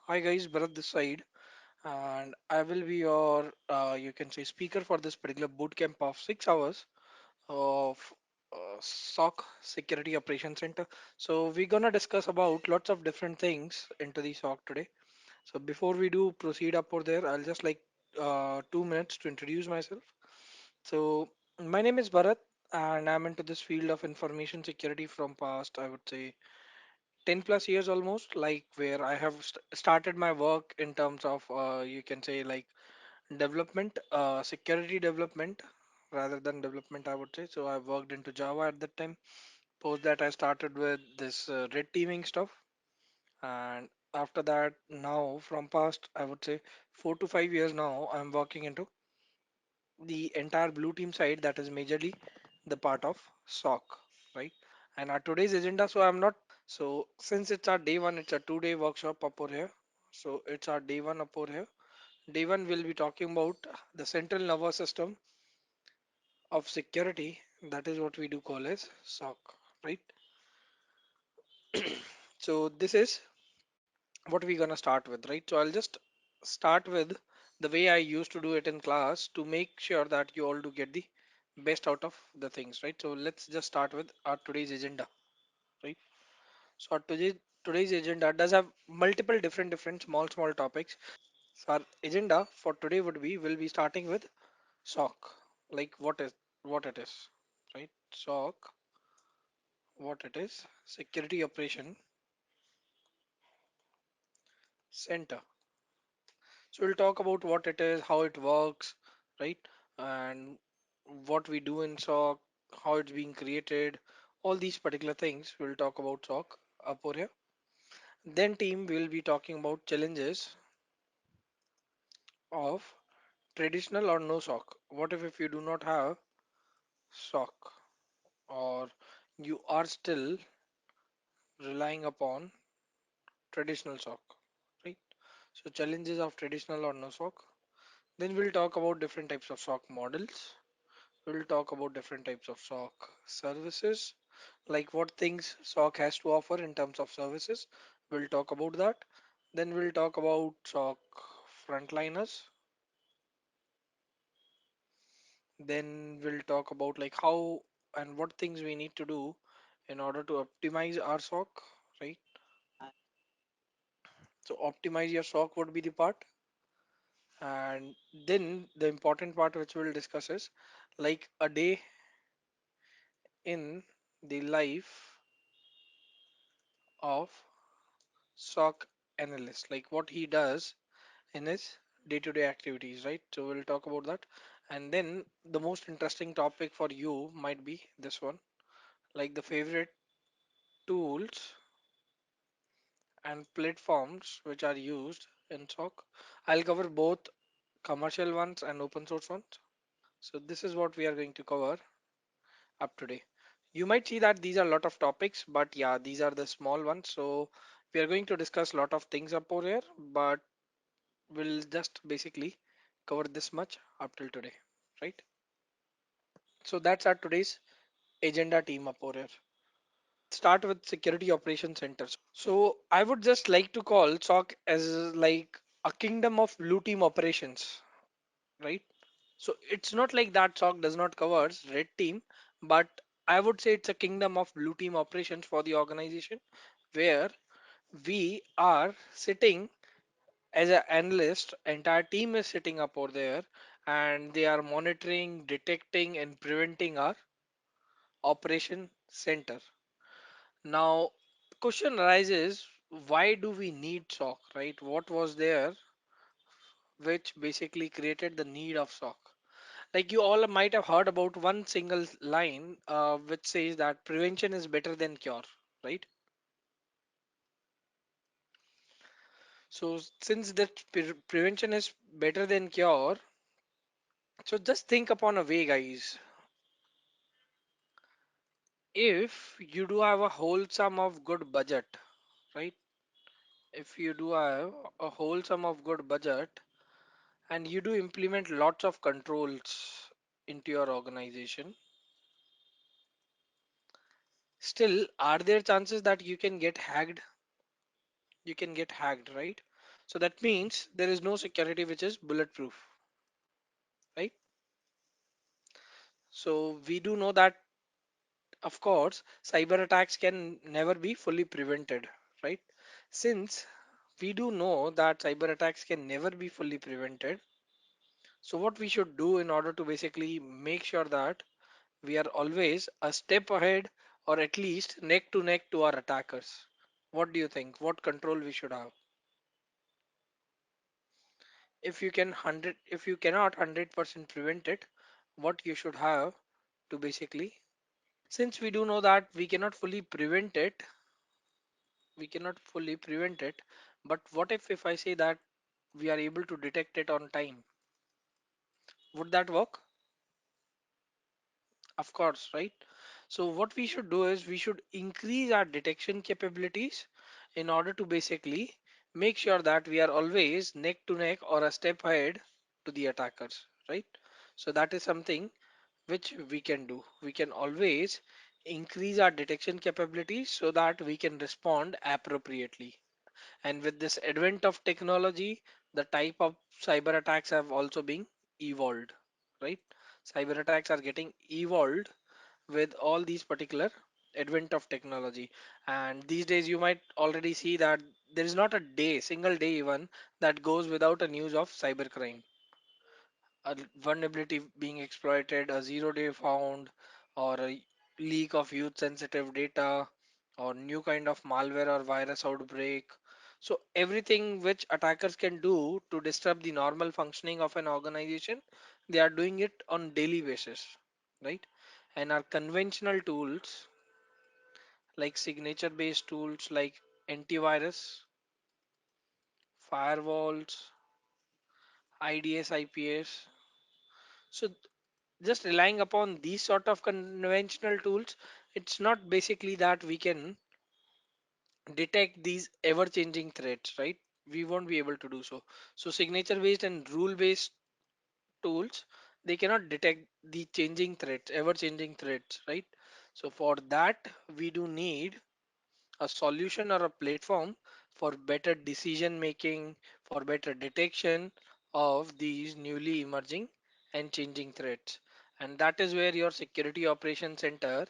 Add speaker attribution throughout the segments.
Speaker 1: Hi guys, Bharat this side, and I will be your you can say speaker for this particular bootcamp of 6 hours of SOC Security Operations Center. So we're gonna discuss about lots of different things into the SOC today. So before we do proceed up or there, I'll just like 2 minutes to introduce myself. So my name is Bharat, and I'm into this field of information security from past I would say 10 plus years almost, like where I have started my work in terms of you can say like development, security development rather than development, I would say. So I worked into Java at that time. Post that, I started with this red teaming stuff, and after that, now from past, I would say 4 to 5 years now, I'm working into the entire blue team side that is majorly the part of SOC, right? And our today's agenda, so since it's our day one, it's a 2 day workshop up over here. So it's our day one up over here. Day one we'll be talking about the central nervous system of security. That is what we do call as SOC, right? So this is what we're gonna start with, right? So I'll just start with the way I used to do it in class to make sure that you all do get the best out of the things, right? So let's just start with our today's agenda, right? So our today's agenda does have multiple different small topics. So our agenda for today would be we'll be starting with SOC, like what it is, right? SOC, what it is, Security Operation Center. So we'll talk about what it is, how it works, right? And what we do in SOC, how it's being created, all these particular things we'll talk about SOC up over here. Then team will be talking about challenges of traditional or no SOC. What if you do not have SOC or you are still relying upon traditional SOC, right? So challenges of traditional or no SOC. Then we'll talk about different types of SOC models. We'll talk about different types of SOC services, like what things SOC has to offer in terms of services. We'll talk about that. Then we'll talk about SOC frontliners. Then we'll talk about like how and what things we need to do in order to optimize our SOC, right? So optimize your SOC would be the part. And then the important part which we'll discuss is like a day in the life of SOC analyst, like what he does in his day-to-day activities, right? So we'll talk about that. And then the most interesting topic for you might be this one, like the favorite tools and platforms which are used in SOC. I'll cover both commercial ones and open source ones. So this is what we are going to cover up today. You might see that these are a lot of topics, but yeah, these are the small ones. So we are going to discuss a lot of things up over here, but we'll just basically cover this much up till today, right? So that's our today's agenda team up over here. Start with security operations center. So I would just like to call SOC as like a kingdom of blue team operations, right? So it's not like that SOC does not cover red team, but I would say it's a kingdom of blue team operations for the organization where we are sitting as an analyst, entire team is sitting up over there and they are monitoring, detecting and preventing our operation center. Now, question arises, why do we need SOC, right? What was there which basically created the need of SOC? Like you all might have heard about one single line which says that prevention is better than cure, right? So since that prevention is better than cure, so just think upon a way, guys. If you do have a whole sum of good budget, right? If you do have a whole sum of good budget and you do implement lots of controls into your organization, still, are there chances that you can get hacked? You can get hacked, right? So that means there is no security which is bulletproof, right? So we do know that, of course, cyber attacks can never be fully prevented, right? Since we do know that cyber attacks can never be fully prevented, so what we should do in order to basically make sure that we are always a step ahead or at least neck to neck to our attackers. What do you think? What control we should have? If you cannot 100% prevent it, what you should have to basically, since we do know that we cannot fully prevent it, but what if I say that we are able to detect it on time? Would that work? Of course, right? So what we should do is we should increase our detection capabilities in order to basically make sure that we are always neck to neck or a step ahead to the attackers, right? So that is something which we can do. We can always increase our detection capabilities so that we can respond appropriately. And with this advent of technology, the type of cyber attacks have also been evolved, right? Cyber attacks are getting evolved with all these particular advent of technology. And these days you might already see that there is not a day, single day even, that goes without a news of cybercrime, a vulnerability being exploited, a zero day found, or a leak of youth sensitive data, or new kind of malware or virus outbreak. So everything which attackers can do to disrupt the normal functioning of an organization, they are doing it on daily basis, right? And our conventional tools like signature based tools like antivirus, firewalls, IDS, IPS. So just relying upon these sort of conventional tools, it's not basically that we can detect these ever changing threats, right? We won't be able to do so. So signature based and rule based tools, they cannot detect the changing threats, ever changing threats, right? So for that we do need a solution or a platform for better decision making, for better detection of these newly emerging and changing threats. And that is where your security operations center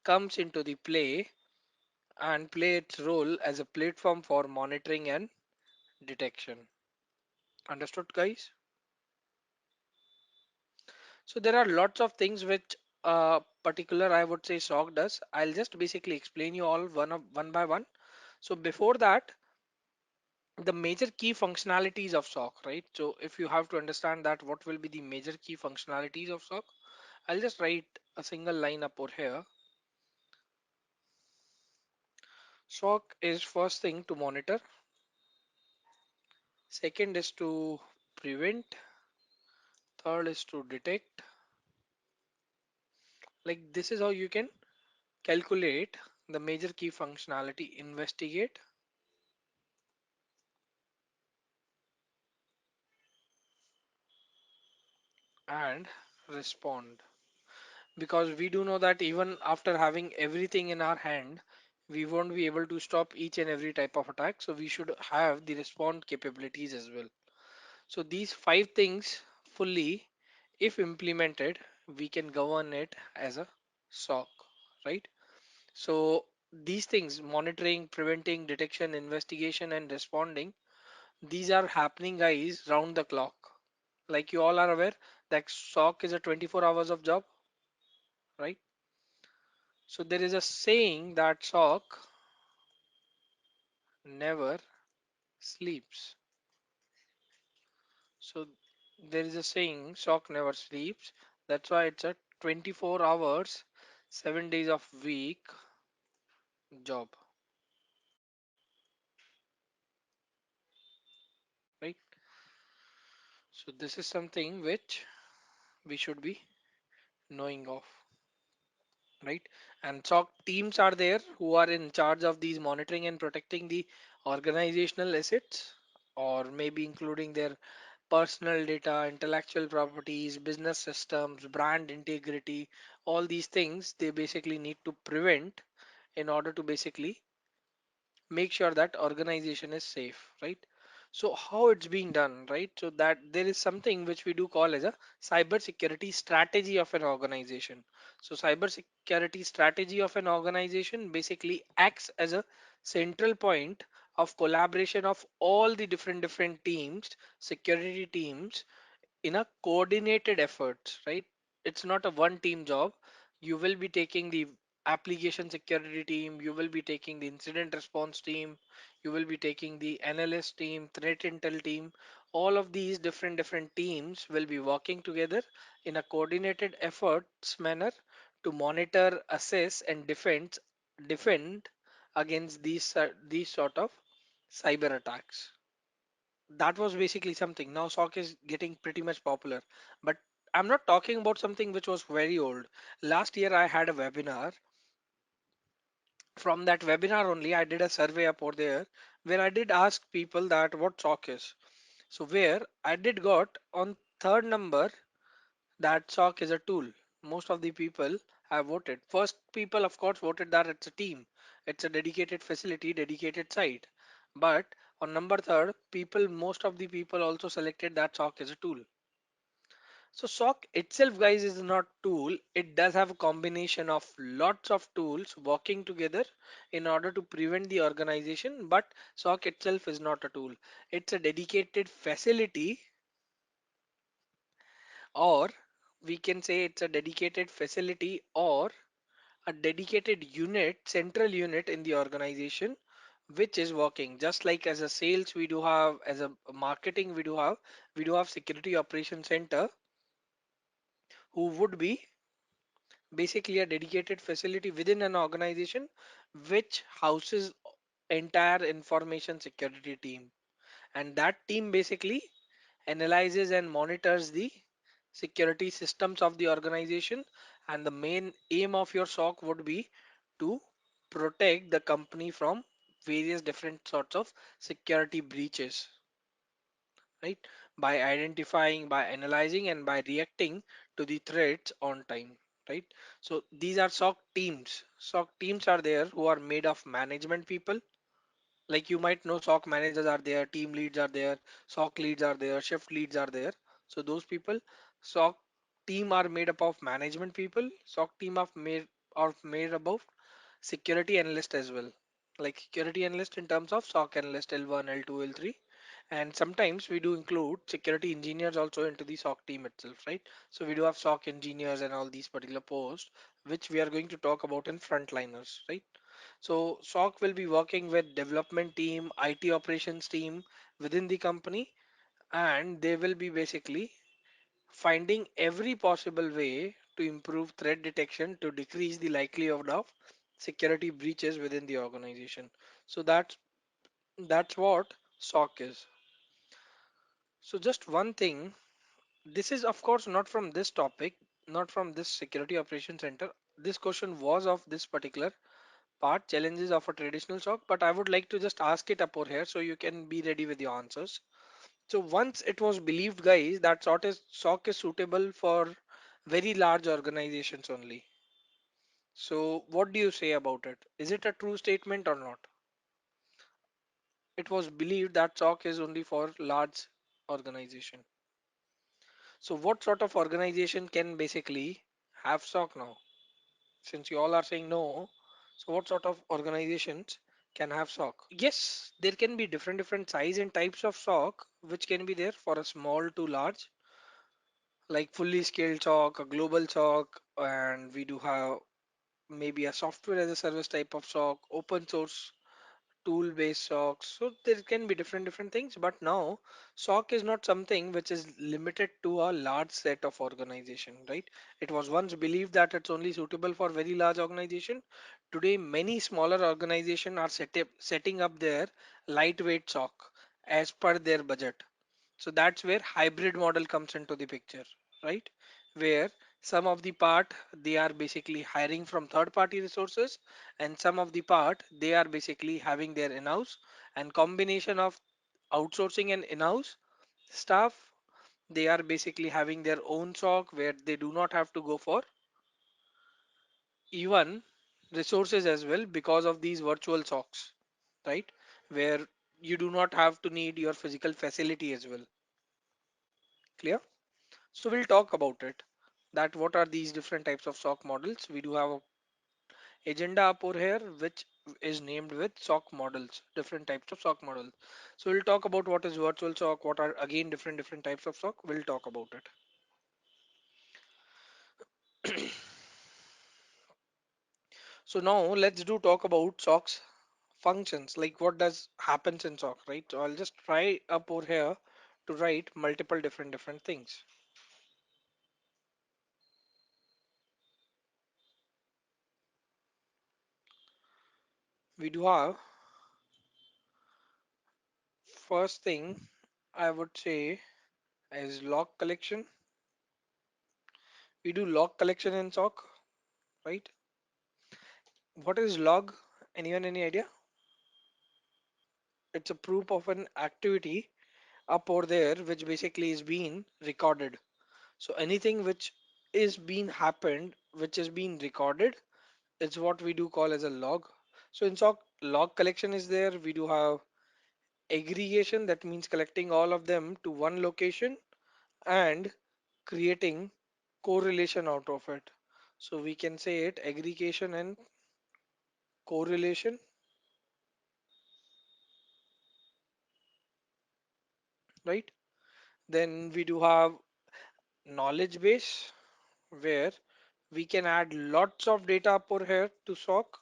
Speaker 1: comes into the play and play its role as a platform for monitoring and detection. Understood, guys? So there are lots of things which particular I would say SOC does. I'll just basically explain you all one by one. So before that, the major key functionalities of SOC, right? So if you have to understand that what will be the major key functionalities of SOC, I'll just write a single line up over here. SOC is first thing to monitor, second is to prevent, third is to detect. Like this is how you can calculate the major key functionality: investigate, and respond. Because we do know that even after having everything in our hand, we won't be able to stop each and every type of attack, so we should have the respond capabilities as well. So these five things fully, if implemented, we can govern it as a SOC, right? So these things: monitoring, preventing, detection, investigation, and responding, these are happening, guys, round the clock. Like you all are aware that SOC is a 24 hours of job, right? So there is a saying that SOC never sleeps. So there is a saying SOC never sleeps. That's why it's a 24 hours, 7 days of week job, right? So this is something which we should be knowing of, right? And SOC teams are there who are in charge of these monitoring and protecting the organizational assets, or maybe including their personal data, intellectual properties, business systems, brand integrity. All these things they basically need to prevent in order to basically make sure that organization is safe, right? So how it's being done, right? So that there is something which we do call as a cyber security strategy of an organization. So cyber security strategy of an organization basically acts as a central point of collaboration of all the different teams, security teams, in a coordinated effort, right? It's not a one team job. You will be taking the application security team, you will be taking the incident response team, you will be taking the analyst team, threat intel team. All of these different teams will be working together in a coordinated efforts manner to monitor, assess, and defend against these sort of cyber attacks. That was basically something. Now SOC is getting pretty much popular, but I'm not talking about something which was very old. Last year I had a webinar. From that webinar only I did a survey up over there where I did ask people that what SOC is. So where I did got on third number that SOC is a tool. Most of the people have voted. First people of course voted that it's a team. It's a dedicated facility, dedicated site. But on number third, people, most of the people also selected that SOC as a tool. So SOC itself, guys, is not tool. It does have a combination of lots of tools working together in order to prevent the organization. But SOC itself is not a tool. It's a dedicated facility, or we can say it's a dedicated facility or a dedicated unit, central unit in the organization, which is working just like as a sales we do have, as a marketing we do have security operation center, who would be basically a dedicated facility within an organization which houses entire information security team, and that team basically analyzes and monitors the security systems of the organization, and the main aim of your SOC would be to protect the company from various different sorts of security breaches, right? By identifying, by analyzing, and by reacting to the threats on time, right? So these are SOC teams. SOC teams are there who are made of management people. Like you might know, SOC managers are there, team leads are there, SOC leads are there, shift leads are there. So those people, SOC team are made up of management people. SOC team are made up of security analyst as well. Like security analyst in terms of SOC analyst L1, L2, L3. And sometimes we do include security engineers also into the SOC team itself, right? So we do have SOC engineers and all these particular posts, which we are going to talk about in frontliners, right? So SOC will be working with development team, IT operations team within the company, and they will be basically finding every possible way to improve threat detection to decrease the likelihood of security breaches within the organization. So that's what SOC is. So just one thing, this is of course not from this topic, not from this security operations center. This question was of this particular part, challenges of a traditional SOC, but I would like to just ask it up over here so you can be ready with your answers. So once it was believed, guys, that SOC is suitable for very large organizations only. So what do you say about it? Is it a true statement or not? It was believed that SOC is only for large organization. So what sort of organization can basically have SOC now? Since you all are saying no, so what sort of organizations can have SOC? Yes, there can be different size and types of SOC which can be there for a small to large, like fully scaled SOC, a global SOC, and we do have maybe a software as a service type of SOC, open source tool based SOCs. So there can be different things, but now SOC is not something which is limited to a large set of organization, right? It was once believed that it's only suitable for very large organization. Today many smaller organization are setting up their lightweight SOC as per their budget. So that's where hybrid model comes into the picture, right? Where some of the part they are basically hiring from third party resources, and some of the part they are basically having their in-house, and combination of outsourcing and in-house staff, they are basically having their own SOC where they do not have to go for even resources as well because of these virtual SOCs, right? Where you do not have to need your physical facility as well. Clear? So we'll talk about it. That what are these different types of SOC models? We do have a agenda up over here which is named with SOC models, different types of SOC models. So we'll talk about what is virtual SOC, what are again different types of SOC. We'll talk about it. So now let's do talk about SOC's functions, like what does happens in SOC, right? So I'll just try up over here to write multiple different things. We do have first thing I would say is log collection. We do log collection in SOC, right? What is log? Anyone any idea? It's a proof of an activity up over there which basically is being recorded. So anything which is being happened, which is being recorded, it's what we do call as a log. So in SOC, log collection is there. We do have aggregation, that means collecting all of them to one location and creating correlation out of it. So we can say it aggregation and correlation, right? Then we do have knowledge base where we can add lots of data up over here to SOC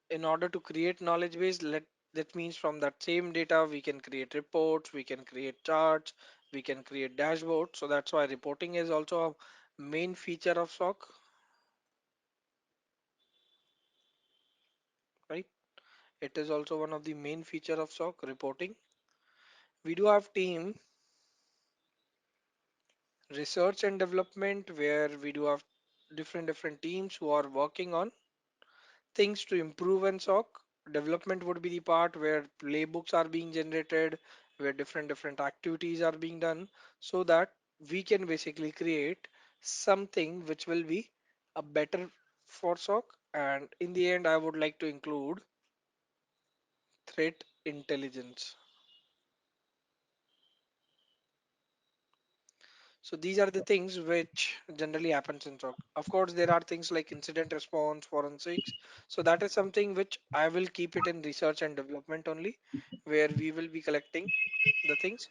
Speaker 1: in order to create knowledge base. That means from that same data we can create reports, we can create charts, we can create dashboards. So that's why reporting is also a main feature of SOC, right? It is also one of the main feature of SOC reporting. We do have team research and development where we do have different teams who are working on things to improve and SOC. Development would be the part where playbooks are being generated, where different activities are being done, so that we can basically create something which will be a better for SOC. And in the end, I would like to include threat intelligence. So these are the things which generally happens in SOC. Of course, there are things like incident response, forensics. So that is something which I will keep it in research and development only, where we will be collecting the things,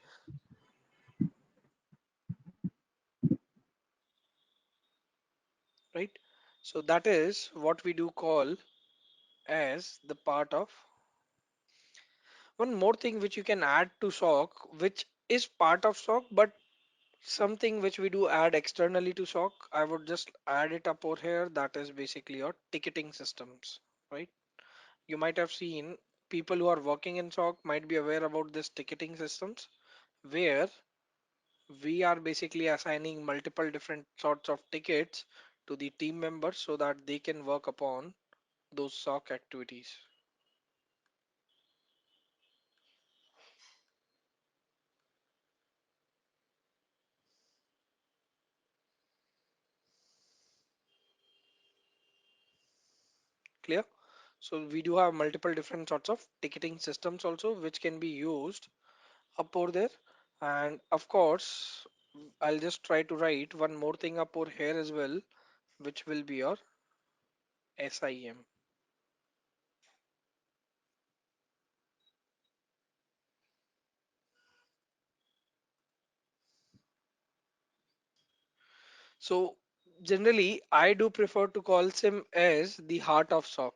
Speaker 1: right? So that is what we do call as the part of. One more thing which you can add to SOC, which is part of SOC, but something which we do add externally to SOC, I would just add it up over here. That is basically your ticketing systems, right? You might have seen people who are working in SOC might be aware about this ticketing systems where we are basically assigning multiple different sorts of tickets to the team members so that they can work upon those SOC activities. Clear? So we do have multiple different sorts of ticketing systems also which can be used up over there. And of course, I'll just try to write one more thing up over here as well, which will be your SIM. So generally, I do prefer to call SIM as the heart of SOC.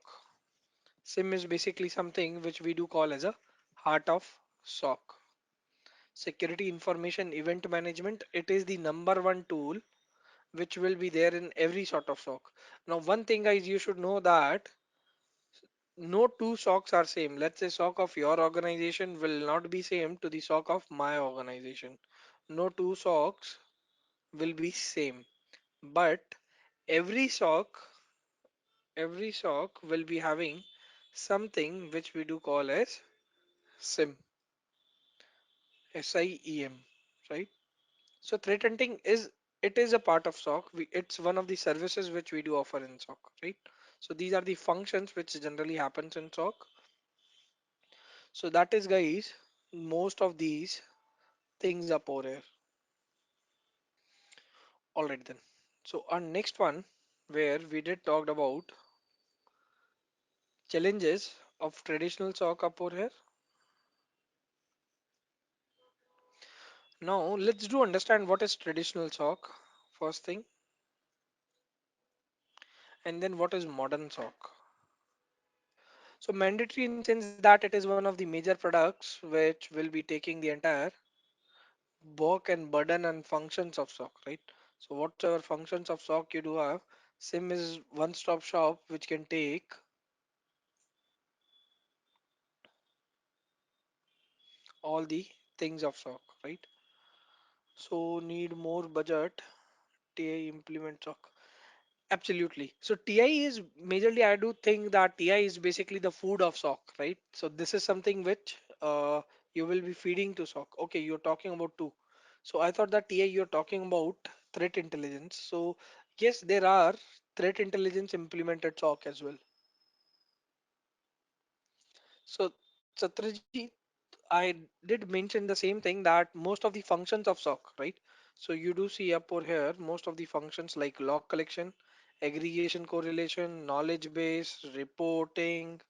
Speaker 1: SIM is basically something which we do call as a heart of SOC. Security Information Event Management. It is the number one tool which will be there in every sort of SOC. Now, one thing guys, you should know that no two SOCs are same. Let's say SOC of your organization will not be same to the SOC of my organization. No two SOCs will be same. But every SOC, every SOC will be having something which we do call as SIM, SIEM, right? So threat hunting is it is a part of SOC. It's one of the services which we do offer in SOC, right? So these are the functions which generally happens in SOC. So that is guys most of these things up over here. Alright then. So our next one, where we did talked about challenges of traditional SOC up over here. Now let's do understand what is traditional SOC first thing, and then what is modern SOC. So mandatory in sense that it is one of the major products which will be taking the entire work and burden and functions of SOC, right? So whatever functions of SOC you do have, SIM is one-stop shop which can take all the things of SOC, right? So need more budget, TI implement SOC. Absolutely. So TI is majorly, I do think that TI is basically the food of SOC, right? So this is something which you will be feeding to SOC. Okay, you're talking about two. So I thought that TI you're talking about threat intelligence. So yes, there are threat intelligence implemented SOC as well. So Satraji, I did mention the same thing that most of the functions of SOC, right? So you do see up or here most of the functions like log collection, aggregation correlation, knowledge base, reporting,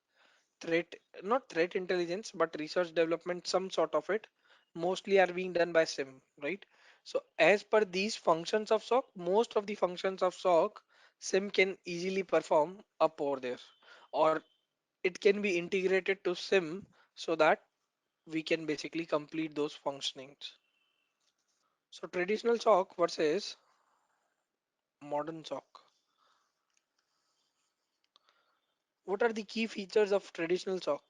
Speaker 1: threat, not threat intelligence, but research development, some sort of it, mostly are being done by SIM, right? So as per these functions of SOC, most of the functions of SOC, SIM can easily perform up over there, or it can be integrated to SIM so that we can basically complete those functionings. So traditional SOC versus modern SOC. What are the key features of traditional SOC?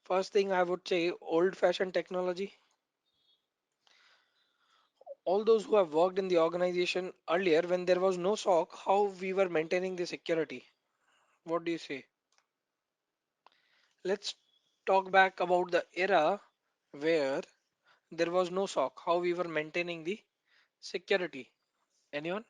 Speaker 1: First thing I would say old fashioned technology. All those who have worked in the organization earlier when there was no SOC, how we were maintaining the security. What do you say? Let's talk back about the era where there was no SOC, how we were maintaining the security. Anyone?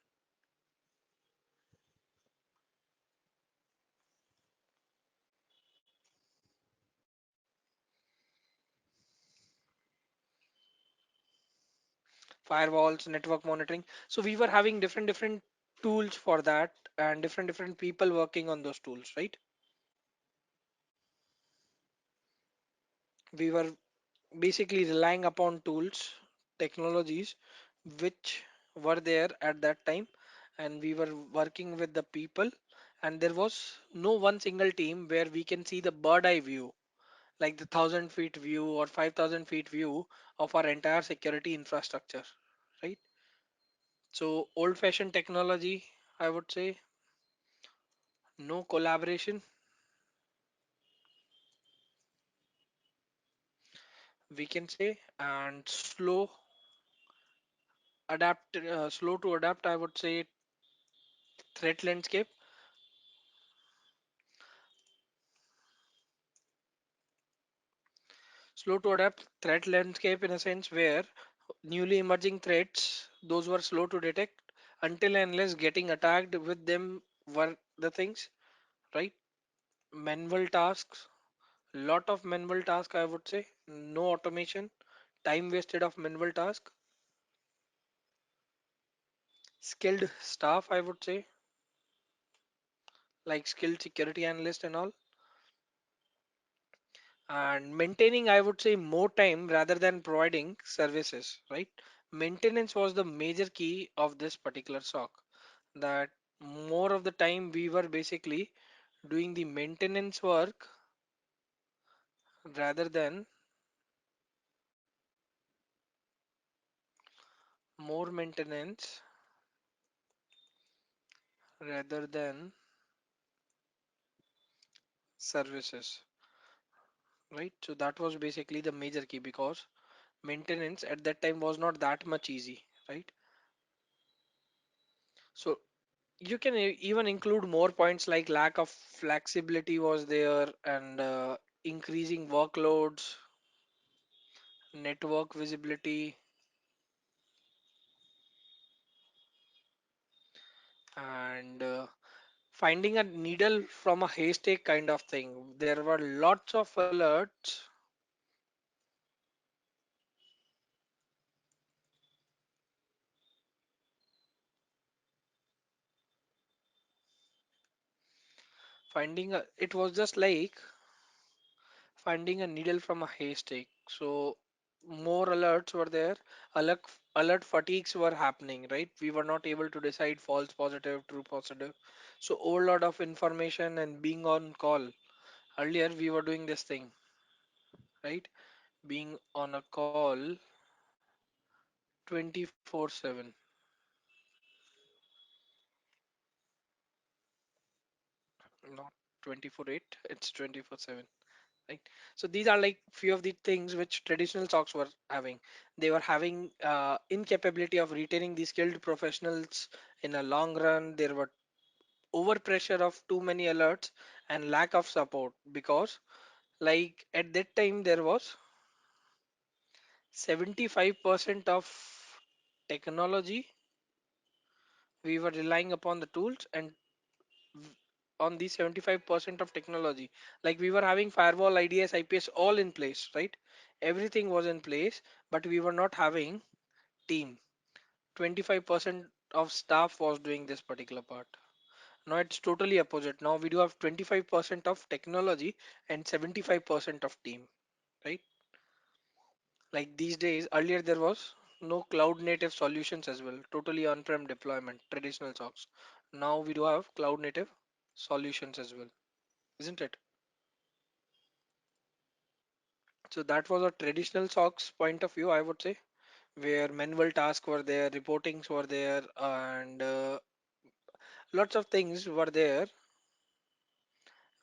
Speaker 1: Firewalls, network monitoring. So we were having different tools for that and different people working on those tools, right? We were basically relying upon tools, technologies which were there at that time, and we were working with the people, and there was no one single team where we can see the bird eye view, like the 1,000 feet view or 5,000 feet view of our entire security infrastructure, right? So old fashioned technology, I would say, no collaboration, we can say, and slow to adapt, I would say, threat landscape. Slow to adapt threat landscape in a sense where newly emerging threats, those were slow to detect until and unless getting attacked with them were the things, right? Manual tasks, lot of manual tasks, I would say, no automation, time wasted of manual task, skilled staff, I would say, like skilled security analyst and all, and maintaining, I would say, more time rather than providing services, right? Maintenance was the major key of this particular SOC, that more of the time we were basically doing the maintenance work rather than more maintenance rather than services, right? So that was basically the major key because maintenance at that time was not that much easy, right? So you can even include more points like lack of flexibility was there, and increasing workloads, network visibility, and Finding a needle from a haystack kind of thing. There were lots of alerts. It was just like finding a needle from a haystack. So more alerts were there. Alert, alert fatigues were happening, right? We were not able to decide false positive, true positive. So whole lot of information and being on call. Earlier we were doing this thing, right? Being on a call 24/7, not 24/8. It's 24/7. Right, so these are like few of the things which traditional SOCs were having. They were having incapability of retaining the skilled professionals in a long run. There were overpressure of too many alerts and lack of support, because like at that time there was 75% of technology. We were relying upon the tools, and on the 75% of technology, like we were having firewall, IDS, IPS all in place, right? Everything was in place, but we were not having team. 25% of staff was doing this particular part. Now it's totally opposite. Now we do have 25% of technology and 75% of team, right? Like these days, earlier there was no cloud native solutions as well, totally on-prem deployment, traditional SOCs. Now we do have cloud native solutions as well, isn't it? So that was a traditional SOC's point of view, I would say, where manual tasks were there, reportings were there, and lots of things were there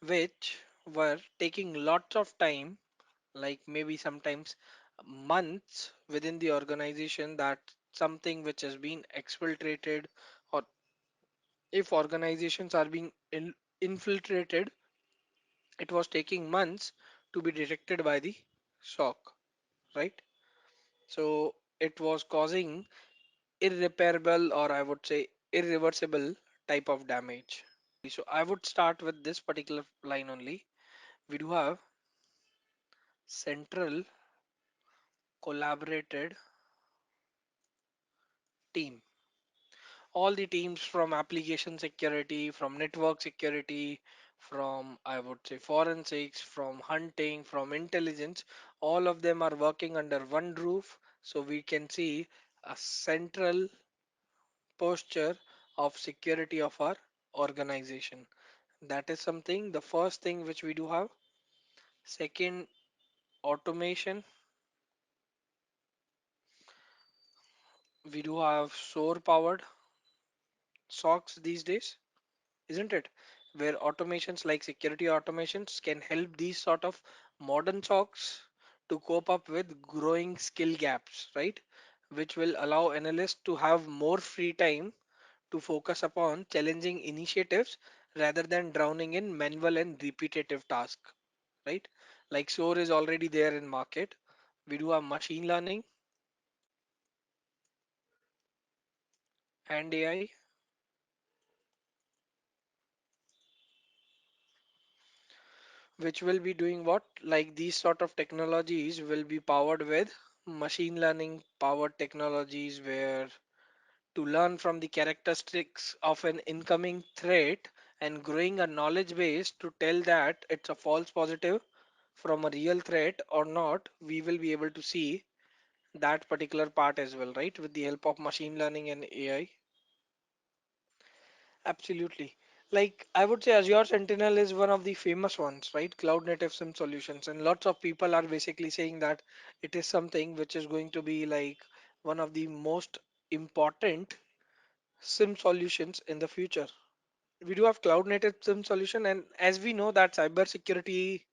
Speaker 1: which were taking lots of time, like maybe sometimes months within the organization. That something which has been exfiltrated, or if organizations are being infiltrated, it was taking months to be detected by the SOC, right? So it was causing irreparable, or I would say irreversible type of damage. So I would start with this particular line only. We do have central collaborated team. All the teams from application security, from network security, from I would say forensics, from hunting, from intelligence, all of them are working under one roof. So we can see a central posture of security of our organization. That is something, the first thing which we do have. Second, automation. We do have soar powered SOCs these days, isn't it? Where automations like security automations can help these sort of modern SOCs to cope up with growing skill gaps, right? Which will allow analysts to have more free time to focus upon challenging initiatives rather than drowning in manual and repetitive tasks, right? Like SOAR is already there in market. We do have machine learning and AI, which will be doing what? Like these sort of technologies will be powered with machine learning powered technologies, where to learn from the characteristics of an incoming threat and growing a knowledge base to tell that it's a false positive from a real threat or not. We will be able to see that particular part as well, right? With the help of machine learning and AI. Absolutely. Like I would say Azure Sentinel is one of the famous ones, right? Cloud native SIM solutions. And lots of people are basically saying that it is something which is going to be like one of the most important SIM solutions in the future. We do have cloud native SIM solution, and as we know that cybersecurity,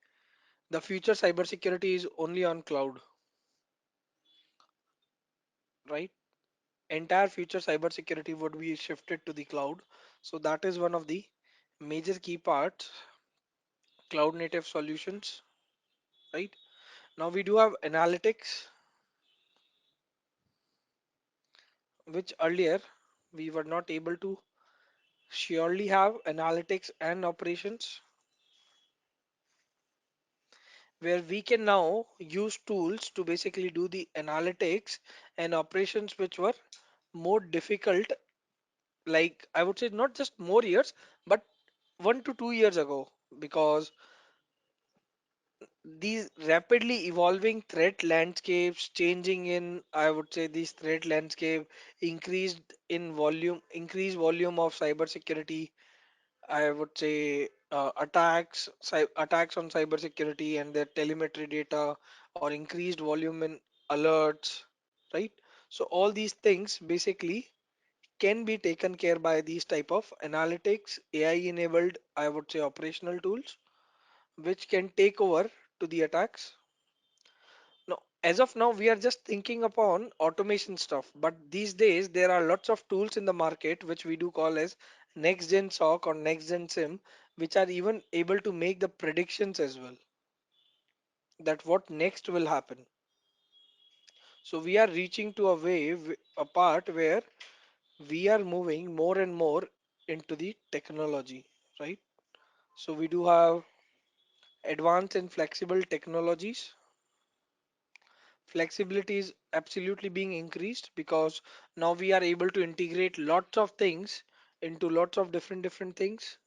Speaker 1: the future cybersecurity is only on cloud, right? Entire future cybersecurity would be shifted to the cloud. So that is one of the major key parts, cloud native solutions, right? Now we do have analytics, which earlier we were not able to surely have analytics and operations, where we can now use tools to basically do the analytics and operations which were more difficult, like I would say not just more years, but 1 to 2 years ago, because these rapidly evolving threat landscapes changing in, I would say, these threat landscape increased in volume, increased volume of cybersecurity, I would say, attacks on cybersecurity and their telemetry data, or increased volume in alerts, right? So all these things basically can be taken care by these type of analytics, AI enabled, I would say, operational tools, which can take over to the attacks. Now, as of now, we are just thinking upon automation stuff, but these days there are lots of tools in the market which we do call as next gen SOC or next gen SIM, which are even able to make the predictions as well, that what next will happen. So we are reaching to a a part where we are moving more and more into the technology, right? So we do have advanced and flexible technologies. Flexibility is absolutely being increased because now we are able to integrate lots of things into lots of different things,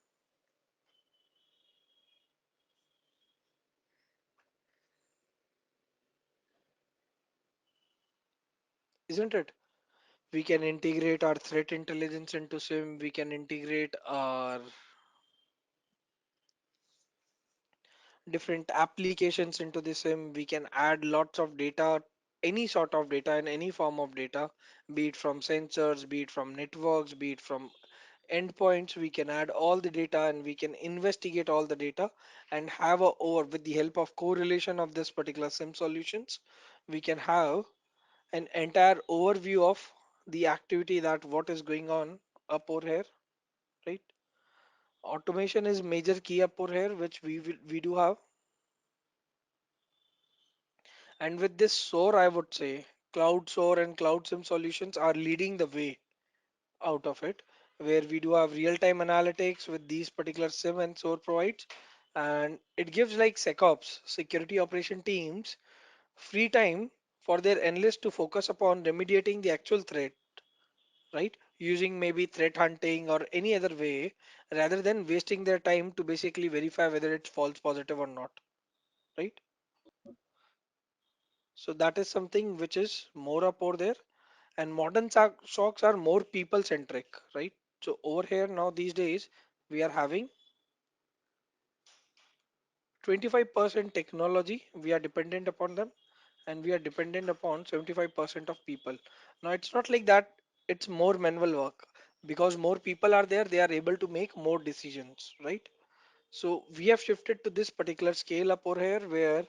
Speaker 1: isn't it? We can integrate our threat intelligence into SIM, we can integrate our different applications into the SIM, we can add lots of data, any sort of data in any form of data, be it from sensors, be it from networks, be it from endpoints. We can add all the data and we can investigate all the data and have a over with the help of correlation of this particular SIM solutions. We can have an entire overview of the activity, that what is going on up over here, right? Automation is major key up over here, which we do have. And with this SOAR, I would say Cloud SOAR and Cloud SIM solutions are leading the way out of it, where we do have real-time analytics with these particular SIM and SOAR provides, and it gives like SecOps, security operation teams, free time for their analysts to focus upon remediating the actual threat, right? Using maybe threat hunting or any other way, rather than wasting their time to basically verify whether it's false positive or not, right? So that is something which is more up over there. And modern SOCs are more people centric, right? So over here now these days we are having 25% technology, we are dependent upon them, and we are dependent upon 75% of people. Now it's not like that, it's more manual work, because more people are there, they are able to make more decisions, right? So we have shifted to this particular scale up over here, where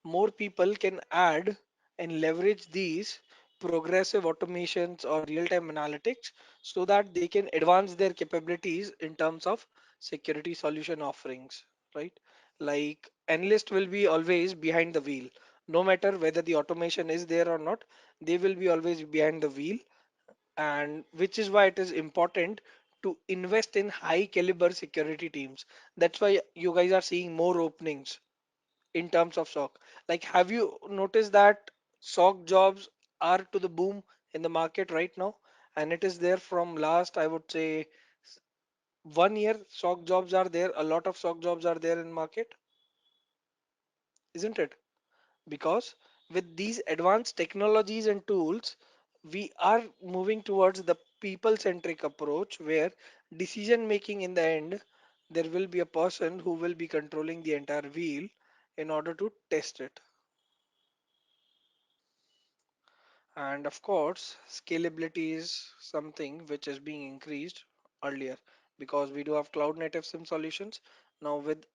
Speaker 1: more people can add and leverage these progressive automations or real-time analytics so that they can advance their capabilities in terms of security solution offerings, right? Like analyst will be always behind the wheel, no matter whether the automation is there or not, they will be always behind the wheel, and which is why it is important to invest in high caliber security teams. That's why you guys are seeing more openings in terms of SOC. Like, have you noticed that SOC jobs are to the boom in the market right now? And it is there from last, I would say, 1 year. SOC jobs are there. A lot of SOC jobs are there in market, isn't it? Because with these advanced technologies and tools, we are moving towards the people-centric approach where decision making in the end, there will be a person who will be controlling the entire wheel in order to test it. And of course, scalability is something which is being increased earlier, because we do have cloud native SIM solutions. Now, with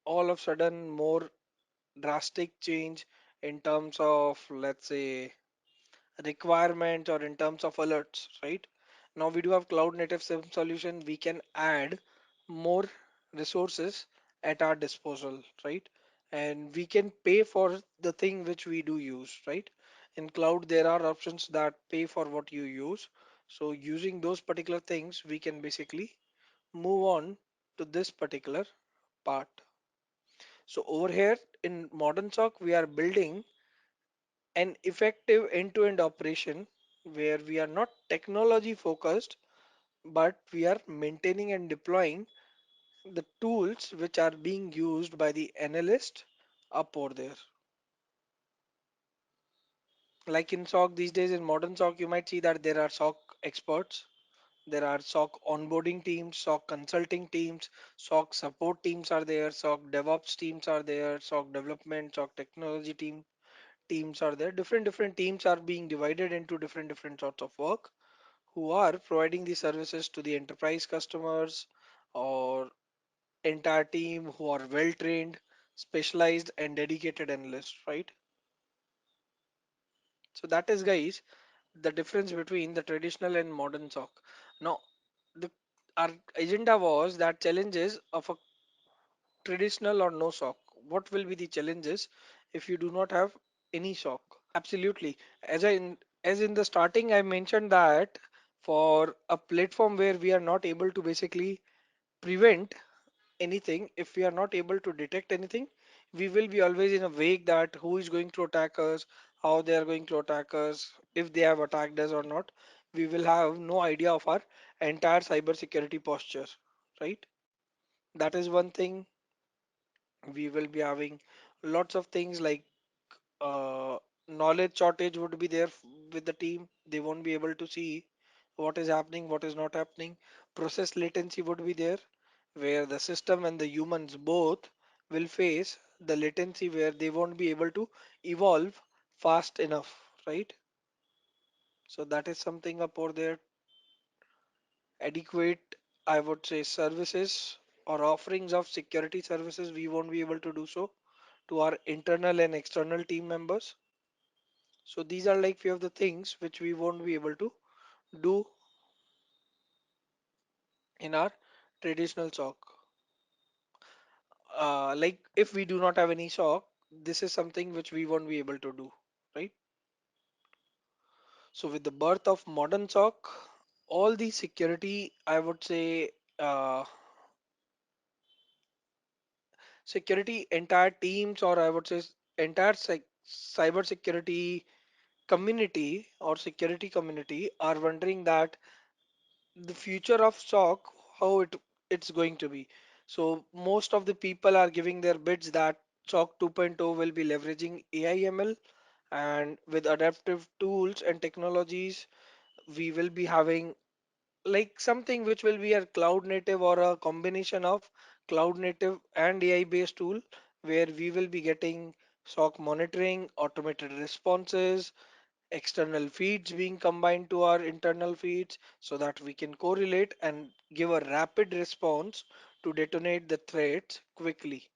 Speaker 1: all of sudden more drastic change in terms of, let's say, requirement or in terms of alerts, right? Now we do have cloud native SIM solution. We can add more resources at our disposal, right? And we can pay for the thing which we do use, right? In cloud, there are options that pay for what you use. So using those particular things, we can basically move on to this particular part. So over here in modern SOC, we are building an effective end-to-end operation where we are not technology focused, but we are maintaining and deploying the tools which are being used by the analyst up over there. Like in SOC these days, in modern SOC, you might see that there are SOC experts, there are SOC onboarding teams, SOC consulting teams, SOC support teams are there, SOC DevOps teams are there, SOC development, SOC technology teams are there. Different teams are being divided into different sorts of work who are providing the services to the enterprise customers or entire team who are well trained, specialized and dedicated analysts, right? So that is, guys, the difference between the traditional and modern SOC. Now, the our agenda was that challenges of a traditional or no SOC. What will be the challenges if you do not have any SOC? Absolutely. As in the starting, I mentioned that for a platform where we are not able to basically prevent anything, if we are not able to detect anything, we will be always in a vague that who is going to attack us, how they are going to attack us, if they have attacked us or not. We will have no idea of our entire cybersecurity posture, right? That is one thing. We will be having lots of things like uh, knowledge shortage would be there with the team. They won't be able to see what is happening, what is not happening. Process latency would be there, where the system and the humans both will face the latency where they won't be able to evolve fast enough, right? So that is something up over there. Adequate, I would say, services or offerings of security services, we won't be able to do so to our internal and external team members. So these are like few of the things which we won't be able to do in our traditional SOC. Like if we do not have any SOC, this is something which we won't be able to do, right? So with the birth of modern SOC, all the security, I would say, security entire teams, or I would say entire cyber security community or security community are wondering that the future of SOC, how it's going to be. So most of the people are giving their bids that SOC 2.0 will be leveraging AI/ML, and with adaptive tools and technologies, we will be having like something which will be a cloud native or a combination of cloud native and AI based tool where we will be getting SOC monitoring, automated responses, external feeds being combined to our internal feeds so that we can correlate and give a rapid response to detonate the threats quickly.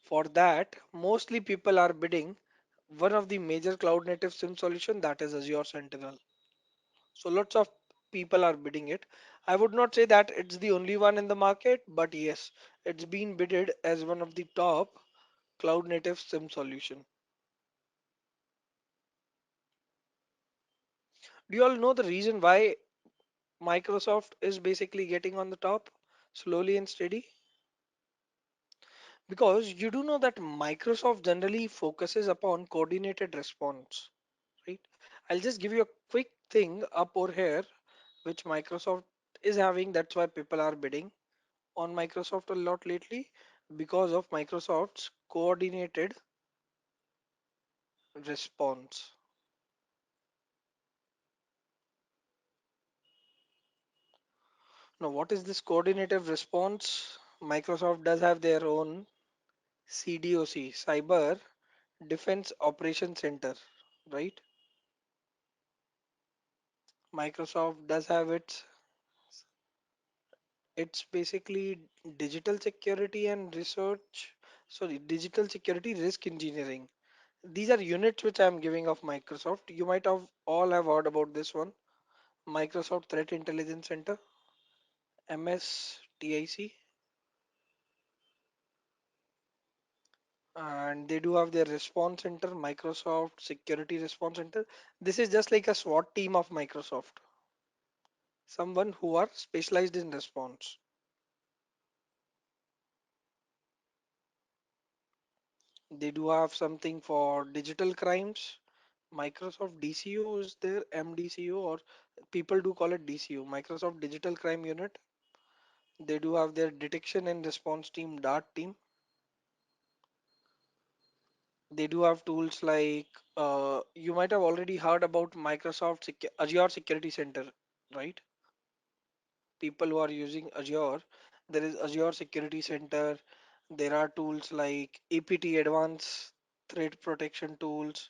Speaker 1: For that, mostly people are bidding one of the major cloud native SIM solution, that is Azure Sentinel. So lots of people are bidding it. I would not say that it's the only one in the market, but yes, it's been bidded as one of the top cloud native SIM solution. Do you all know the reason why Microsoft is basically getting on the top slowly and steady? Because you do know that Microsoft generally focuses upon coordinated response, right? I'll just give you a quick thing up over here, which Microsoft is having. That's why people are bidding on Microsoft a lot lately because of Microsoft's coordinated response. Now, what is this coordinated response? Microsoft does have their own CDOC, Cyber Defense Operations Center, right? Microsoft does have it's basically digital security and research, sorry, digital security risk engineering. These are units which I'm giving of Microsoft. You might have all have heard about this one. Microsoft Threat Intelligence Center, MSTIC, and they do have their response center, Microsoft Security Response Center. This is just like a SWAT team of Microsoft, someone who are specialized in response. They do have something for digital crimes. Microsoft DCO is there, MDCO, or people do call it DCO, Microsoft Digital Crime Unit. They do have their detection and response team, DART team. They do have tools like you might have already heard about Azure Security Center, right? People who are using Azure, there is Azure Security Center. There are tools like APT Advanced Threat Protection Tools,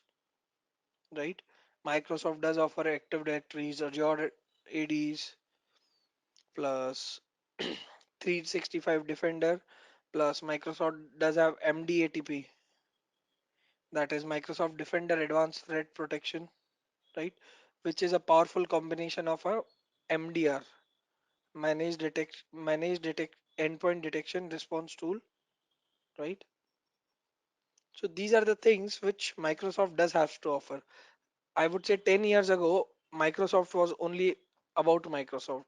Speaker 1: right? Microsoft does offer Active Directories, Azure ADs, plus 365 Defender, plus Microsoft does have MDATP, that is Microsoft Defender Advanced Threat Protection, right? Which is a powerful combination of a MDR, managed detect endpoint detection response tool, right? So these are the things which Microsoft does have to offer. I would say 10 years ago, Microsoft was only about Microsoft.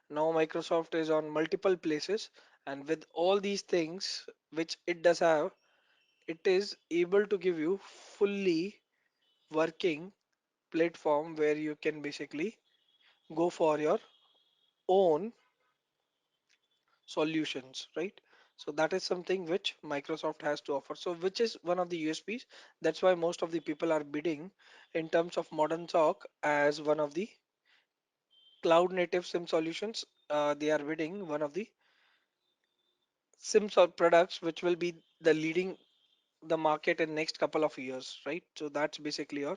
Speaker 1: Now Microsoft is on multiple places, and with all these things which it does have, it is able to give you fully working platform where you can basically go for your own solutions, right? So that is something which Microsoft has to offer. So which is one of the USPs. That's why most of the people are bidding in terms of modern SOC as one of the cloud native SIM solutions. They are bidding one of the SIM products which will be the leading the market in next couple of years, right? So that's basically your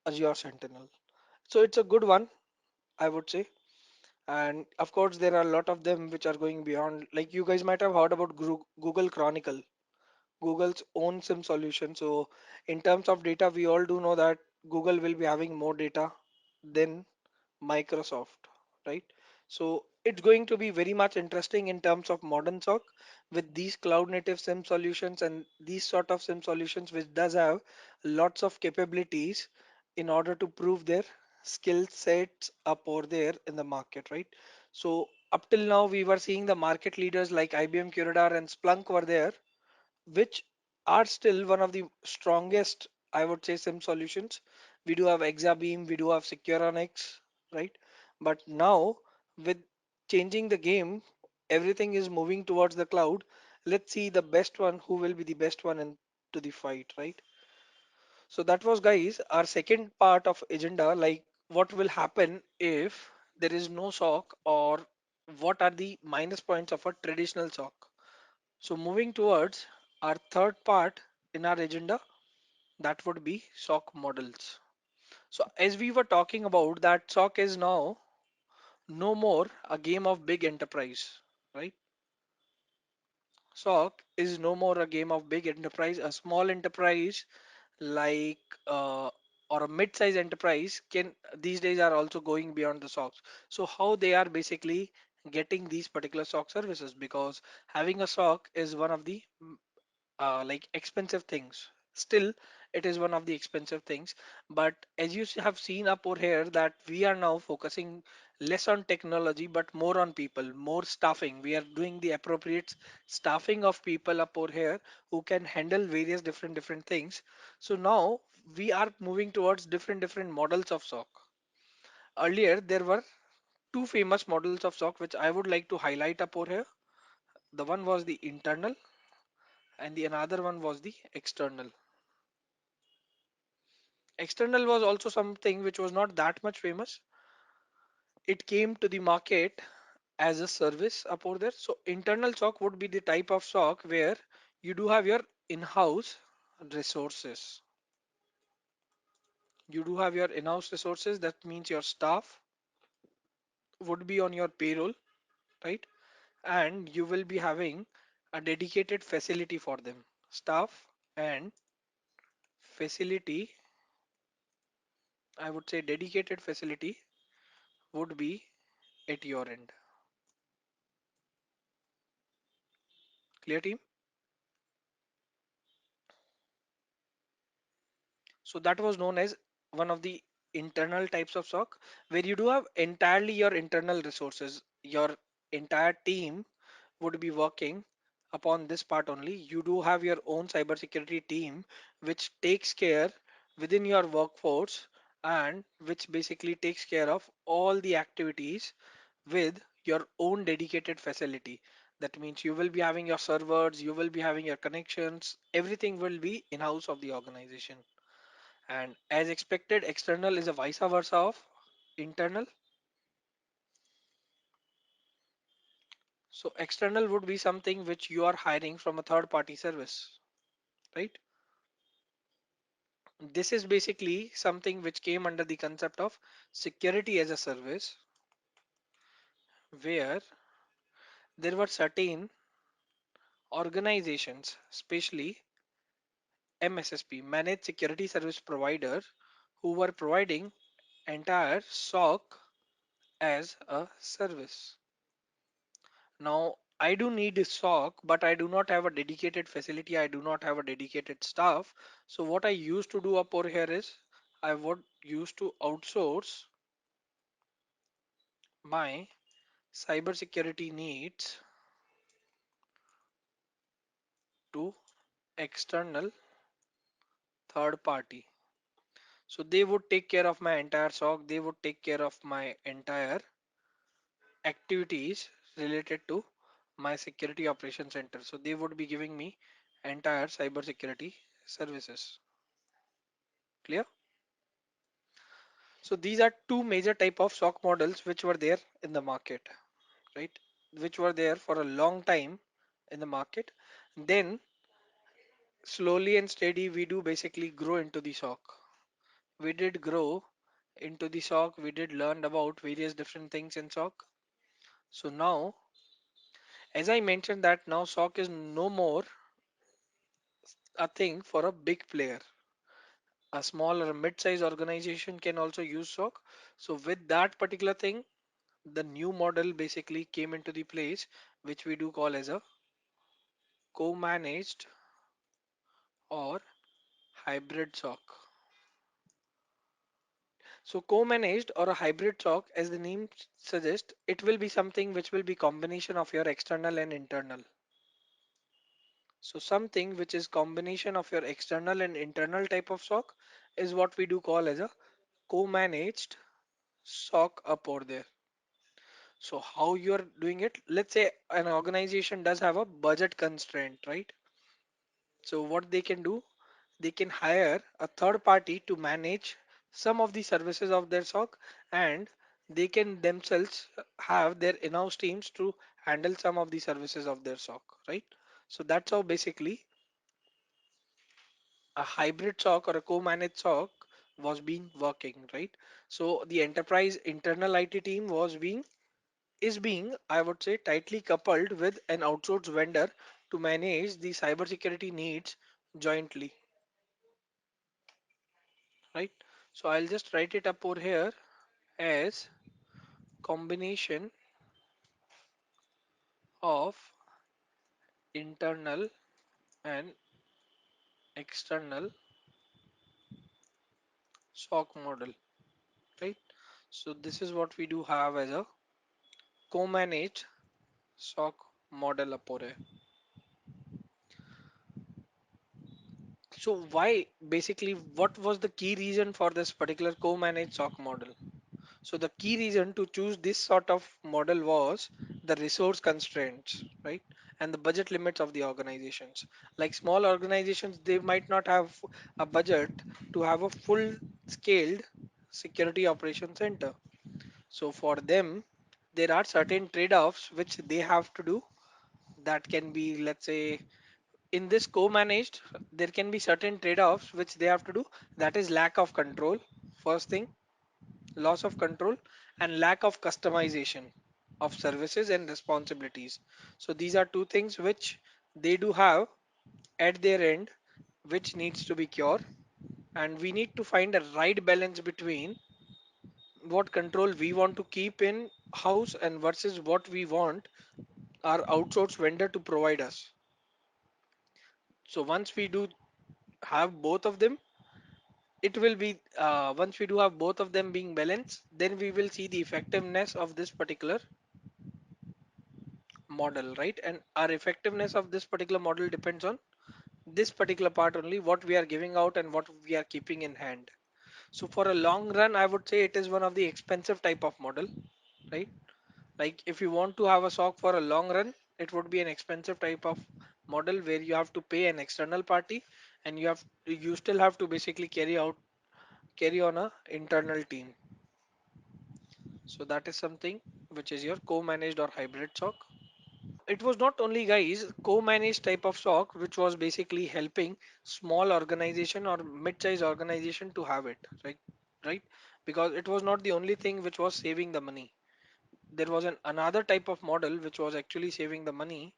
Speaker 1: Azure Sentinel. So it's a good one, I would say. And of course, there are a lot of them which are going beyond. Like you guys might have heard about Google Chronicle, Google's own SIM solution. So in terms of data, we all do know that Google will be having more data than Microsoft, right? So it's going to be very much interesting in terms of modern SOC with these cloud native SIM solutions and these sort of SIM solutions which does have lots of capabilities in order to prove their skill sets up over there in the market, right? So up till now we were seeing the market leaders like IBM Curadar and Splunk were there, which are still one of the strongest, I would say, SIM solutions. We do have Exabeam, we do have Securonix, right? But now, with changing the game, everything is moving towards the cloud. Let's see the best one, who will be the best one into the fight, right? So that was, guys, our second part of agenda, like what will happen if there is no SOC, or what are the minus points of a traditional SOC. So moving towards our third part in our agenda, that would be SOC models. So as we were talking about that, SOC is now no more a game of big enterprise, right? SOC is no more a game of big enterprise. A small enterprise like or a mid-size enterprise can these days are also going beyond the SOCs. So how they are basically getting these particular SOC services, because having a SOC is one of the like expensive things. Still, it is one of the expensive things. But as you have seen up over here, that we are now focusing less on technology but more on people, more staffing. We are doing the appropriate staffing of people up over here who can handle various different things. So now we are moving towards different models of SOC. Earlier, there were two famous models of SOC which I would like to highlight up over here. The one was the internal, and the another one was the external. External was also something which was not that much famous. It came to the market as a service up over there. So internal SOC would be the type of SOC where you do have your in-house resources. You do have your in-house resources. That means your staff would be on your payroll, right? And you will be having a dedicated facility for them. Staff and facility, I would say dedicated facility would be at your end. Clear, team? So that was known as one of the internal types of SOC, where you do have entirely your internal resources. Your entire team would be working upon this part only. You do have your own cybersecurity team which takes care within your workforce and which basically takes care of all the activities with your own dedicated facility. That means you will be having your servers, you will be having your connections, everything will be in-house of the organization. And as expected, external is a vice versa of internal. So external would be something which you are hiring from a third party service, right? This is basically something which came under the concept of security as a service, where there were certain organizations, especially MSSP, Managed Security Service Provider, who were providing entire SOC as a service. Now, I do need a SOC, but I do not have a dedicated facility. I do not have a dedicated staff. So what I used to do up over here is I would use to outsource my cybersecurity needs to external third party. So they would take care of my entire SOC. They would take care of my entire activities related to my security operations center. So they would be giving me entire cybersecurity services. Clear? So these are two major type of SOC models which were there in the market, right? Which were there for a long time in the market. Then slowly and steady we do basically grow into the SOC. We did grow into the SOC. We did learn about various different things in SOC. So now, as I mentioned that now SOC is no more a thing for a big player. A small or a mid-sized organization can also use SOC. So with that particular thing, the new model basically came into the place, which we do call as a co-managed or hybrid SOC. So co-managed or a hybrid SOC, as the name suggests, it will be something which will be combination of your external and internal. So something which is combination of your external and internal type of SOC is what we do call as a co-managed SOC up over there. So how you're doing it? Let's say an organization does have a budget constraint, right? So what they can do, they can hire a third party to manage some of the services of their SOC, and they can themselves have their in-house teams to handle some of the services of their SOC, right? So that's how basically a hybrid SOC or a co-managed SOC was being working, right? So the enterprise internal IT team is being, I would say, tightly coupled with an outsourced vendor to manage the cybersecurity needs jointly, right? So I'll just write it up over here as combination of internal and external SOC model, right? So this is what we do have as a co-managed SOC model up over here. So why basically what was the key reason for this particular co-managed SOC model? So the key reason to choose this sort of model was the resource constraints, right? And the budget limits of the organizations. Like small organizations, they might not have a budget to have a full scaled security operation center. So for them, there are certain trade-offs which they have to do. That can be, let's say, in this co-managed, there can be certain trade-offs which they have to do. That is lack of control, first thing, loss of control, and lack of customization of services and responsibilities. So these are two things which they do have at their end, which needs to be cured. And we need to find a right balance between what control we want to keep in house and versus what we want our outsourced vendor to provide us. So once we do have both of them, it will be once we do have both of them being balanced, then we will see the effectiveness of this particular model, right? And our effectiveness of this particular model depends on this particular part only, what we are giving out and what we are keeping in hand. So for a long run, I would say it is one of the expensive type of model, right? Like if you want to have a SOC for a long run, it would be an expensive type of model where you have to pay an external party and you still have to basically carry on a internal team. So that is something which is your co-managed or hybrid SOC. It was not only guys co-managed type of SOC which was basically helping small organization or mid-sized organization to have it, right? Because it was not the only thing which was saving the money. There was another type of model which was actually saving the money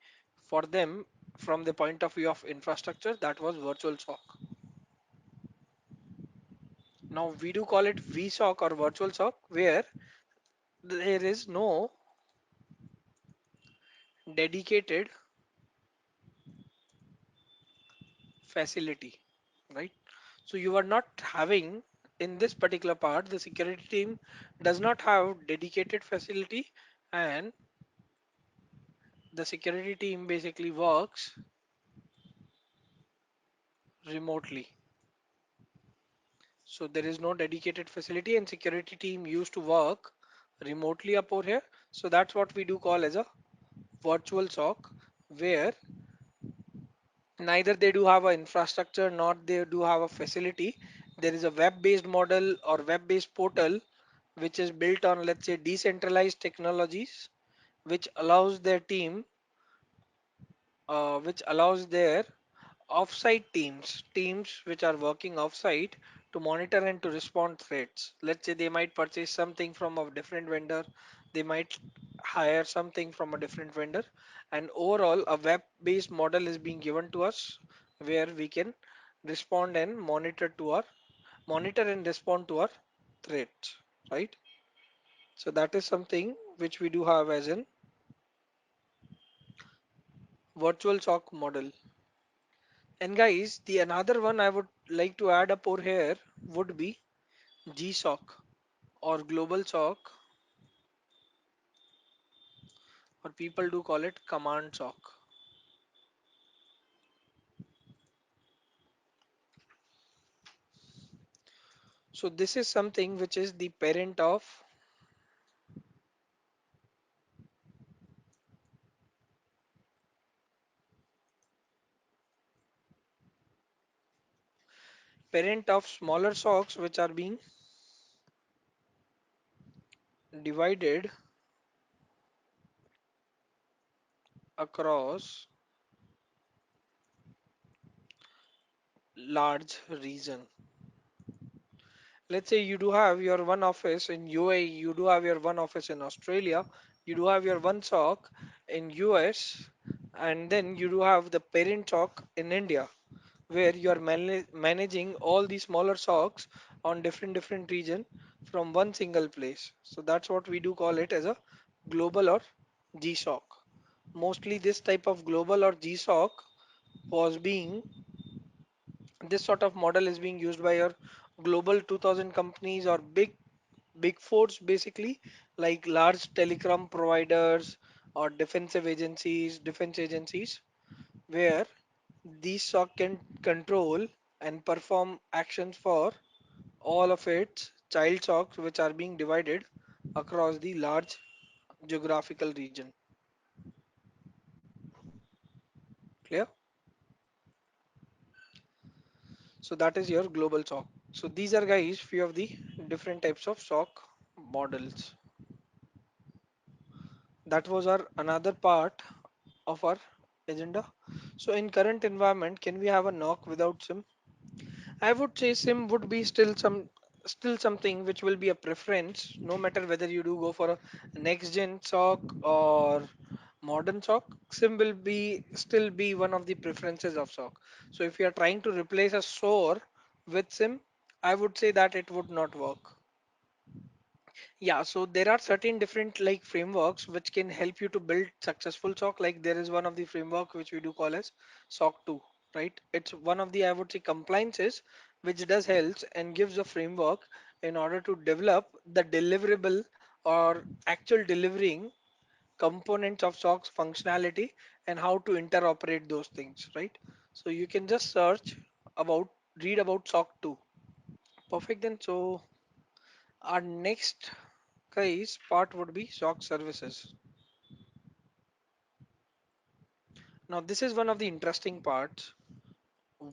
Speaker 1: for them from the point of view of infrastructure, that was virtual SOC. Now we do call it VSOC or virtual SOC where there is no dedicated facility, right? So you are not having in this particular part, the security team does not have dedicated facility and the security team basically works remotely. So there is no dedicated facility and security team used to work remotely up over here. So that's what we do call as a virtual SOC where neither they do have an infrastructure nor they do have a facility. There is a web-based model or web-based portal which is built on, let's say, decentralized technologies, which allows their team, which allows their offsite teams which are working offsite to monitor and to respond threats. Let's say they might purchase something from a different vendor, they might hire something from a different vendor, and overall a web-based model is being given to us where we can respond and monitor and respond to our threats, right? So that is something which we do have as an virtual SOC model. And guys, the another one I would like to add up over here would be GSOC or Global SOC, or people do call it Command SOC. So this is something which is the parent of smaller SOCs which are being divided across large region. Let's say you do have your one office in UAE, you do have your one office in Australia, you do have your one SOC in US, and then you do have the parent SOC in India, where you are managing all the smaller SOCs on different region from one single place. So that's what we do call it as a global or GSOC. Mostly this type of global or GSOC was being this sort of model is being used by your global 2000 companies or big fours basically, like large telecom providers or defense agencies where these SOC can control and perform actions for all of its child SOCs which are being divided across the large geographical region. Clear? So that is your global SOC. So these are guys few of the different types of SOC models. That was our another part of our agenda. So in current environment, can we have a knock without SIM? I would say SIM would be still something which will be a preference, no matter whether you do go for a next gen SOC or modern SOC. SIM will be still be one of the preferences of SOC. So if you are trying to replace a SOAR with SIM, I would say that it would not work. Yeah, so there are certain different like frameworks which can help you to build successful SOC. Like there is one of the framework which we do call as SOC 2, right? It's one of the I would say compliances which does helps and gives a framework in order to develop the deliverable or actual delivering components of SOC's functionality and how to interoperate those things, right? So you can just search about, read about SOC 2. Perfect then. So our next guys part would be SOC services. Now this is one of the interesting parts.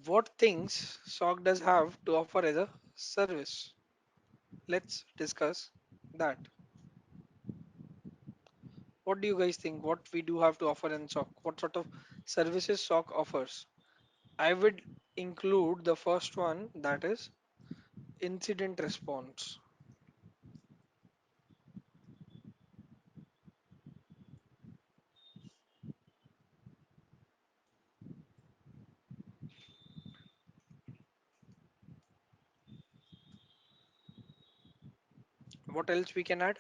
Speaker 1: What things SOC does have to offer as a service? Let's discuss that. What do you guys think? What we do have to offer in SOC? What sort of services SOC offers? I would include the first one, that is incident response. What else we can add?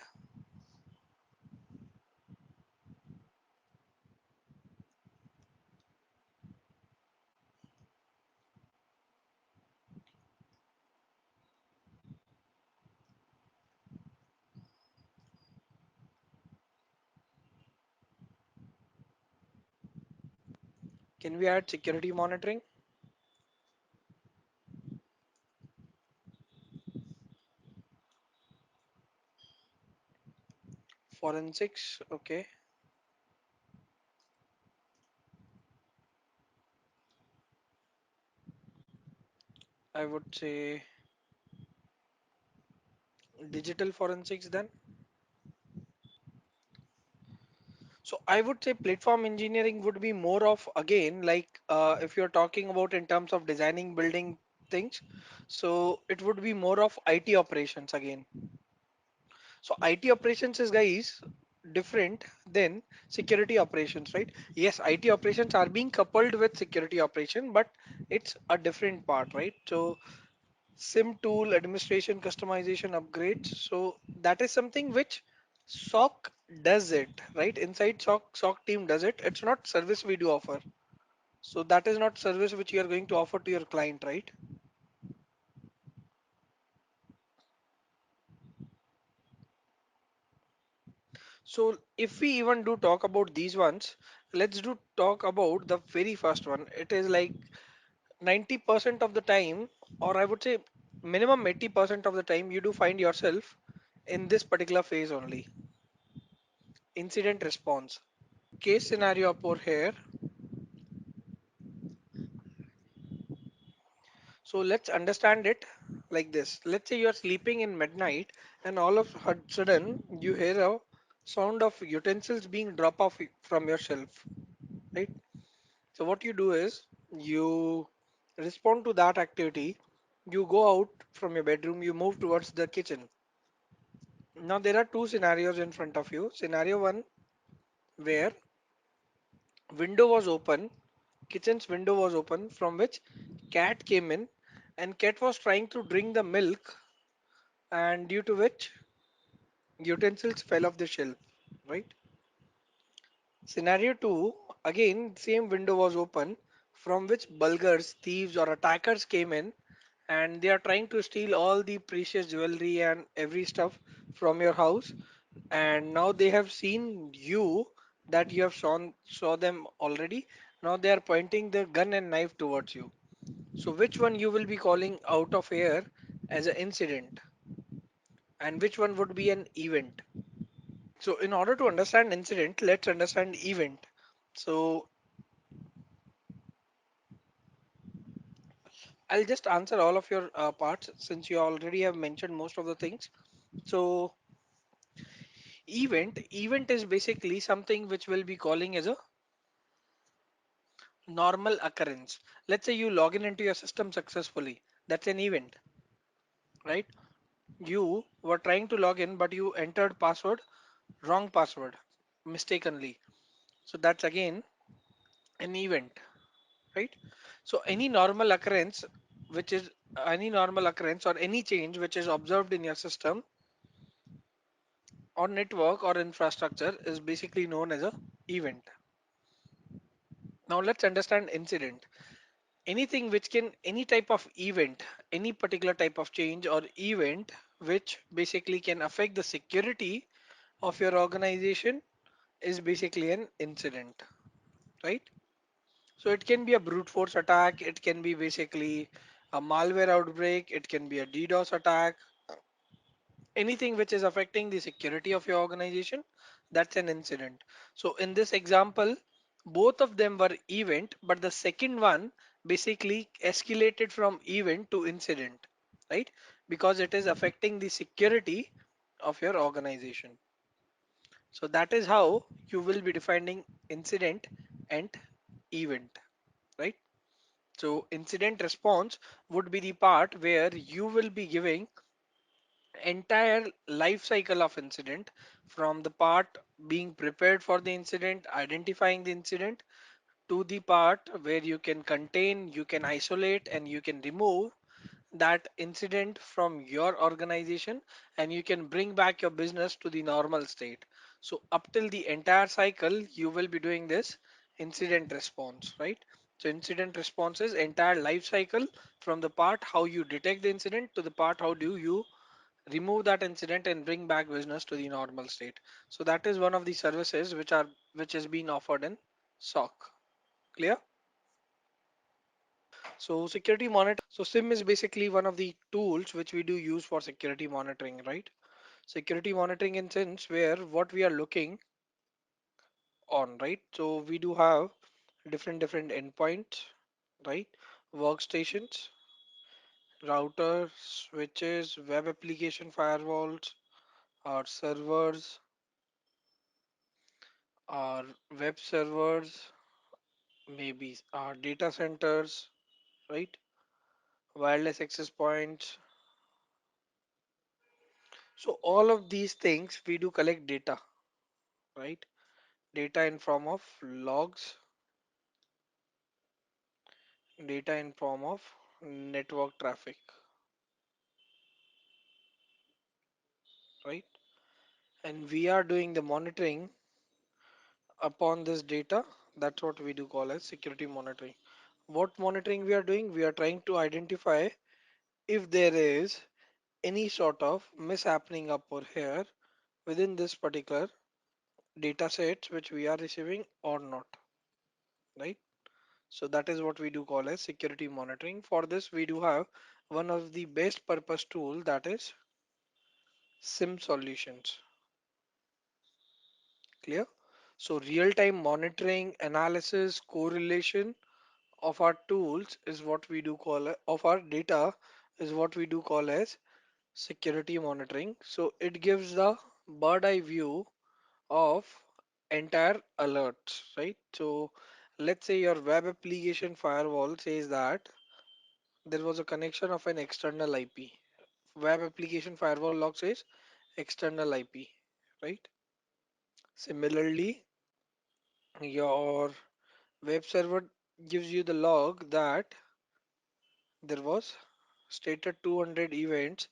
Speaker 1: Can we add security monitoring? Forensics, okay. I would say digital forensics then. So I would say platform engineering would be more of, again, like if you're talking about in terms of designing, building things, so it would be more of IT operations again. So IT operations is, guys, different than security operations, right? Yes, IT operations are being coupled with security operation, but it's a different part, right? So SIM tool administration, customization, upgrades. So that is something which SOC does it, right? Inside SOC team does it. It's not service we do offer. So that is not service which you are going to offer to your client, right? So if we even do talk about these ones, let's do talk about the very first one. It is like 90% of the time, or I would say minimum 80% of the time, you do find yourself in this particular phase only. Incident response. Case scenario up over here. So let's understand it like this. Let's say you're sleeping in midnight and all of a sudden you hear a sound of utensils being dropped off from your shelf, right? So what you do is you respond to that activity. You go out from your bedroom, you move towards the kitchen. Now there are two scenarios in front of you. Scenario one, where window was open, kitchen's window was open, from which cat came in, and cat was trying to drink the milk, and due to which utensils fell off the shelf, right? Scenario 2, again same window was open, from which bulgars, thieves or attackers came in, and they are trying to steal all the precious jewelry and every stuff from your house, and now they have seen you, that you have saw them already. Now they are pointing their gun and knife towards you. So which one you will be calling out of here as an incident, and which one would be an event? So in order to understand incident, let's understand event. So I'll just answer all of your parts since you already have mentioned most of the things. So event is basically something which we'll be calling as a normal occurrence. Let's say you log in into your system successfully. That's an event, right? You were trying to log in, but you entered wrong password mistakenly. So that's again an event, right? So which is any normal occurrence or any change which is observed in your system or network or infrastructure is basically known as a event. Now let's understand incident. Anything which can, any type of event, any particular type of change or event which basically can affect the security of your organization is basically an incident, right? So it can be a brute force attack, it can be basically a malware outbreak, it can be a DDoS attack, anything which is affecting the security of your organization, that's an incident. So in this example, both of them were event, but the second one basically escalated from event to incident, right? Because it is affecting the security of your organization. So that is how you will be defining incident and event, right? So incident response would be the part where you will be giving entire life cycle of incident, from the part being prepared for the incident, identifying the incident, to the part where you can contain, you can isolate, and you can remove that incident from your organization, and you can bring back your business to the normal state. So up till the entire cycle you will be doing this incident response, right? So incident response is entire life cycle, from the part how you detect the incident to the part how do you remove that incident and bring back business to the normal state. So that is one of the services which is being offered in SOC. Clear? So security monitoring. So SIM is basically one of the tools which we do use for security monitoring, right? Security monitoring in sense where what we are looking on, right? So we do have different endpoints, right? Workstations, routers, switches, web application firewalls, our servers, our web servers, maybe our data centers, right? Wireless access points. So all of these things we do collect data, right? Data in form of logs, data in form of network traffic, right? And we are doing the monitoring upon this data. That's what we do call as security monitoring. What monitoring we are doing? We are trying to identify if there is any sort of mishappening up or here within this particular data sets which we are receiving or not, right? So that is what we do call as security monitoring. For this we do have one of the best purpose tool, that is SIM solutions. Clear? So real-time monitoring, analysis, correlation of our tools is what we do call of our data is what we do call as security monitoring. So it gives the bird eye view of entire alerts, right? So let's say your web application firewall says that there was a connection of an external IP. Web application firewall log says external IP, right? Similarly, your web server gives you the log that there was stated 200 events,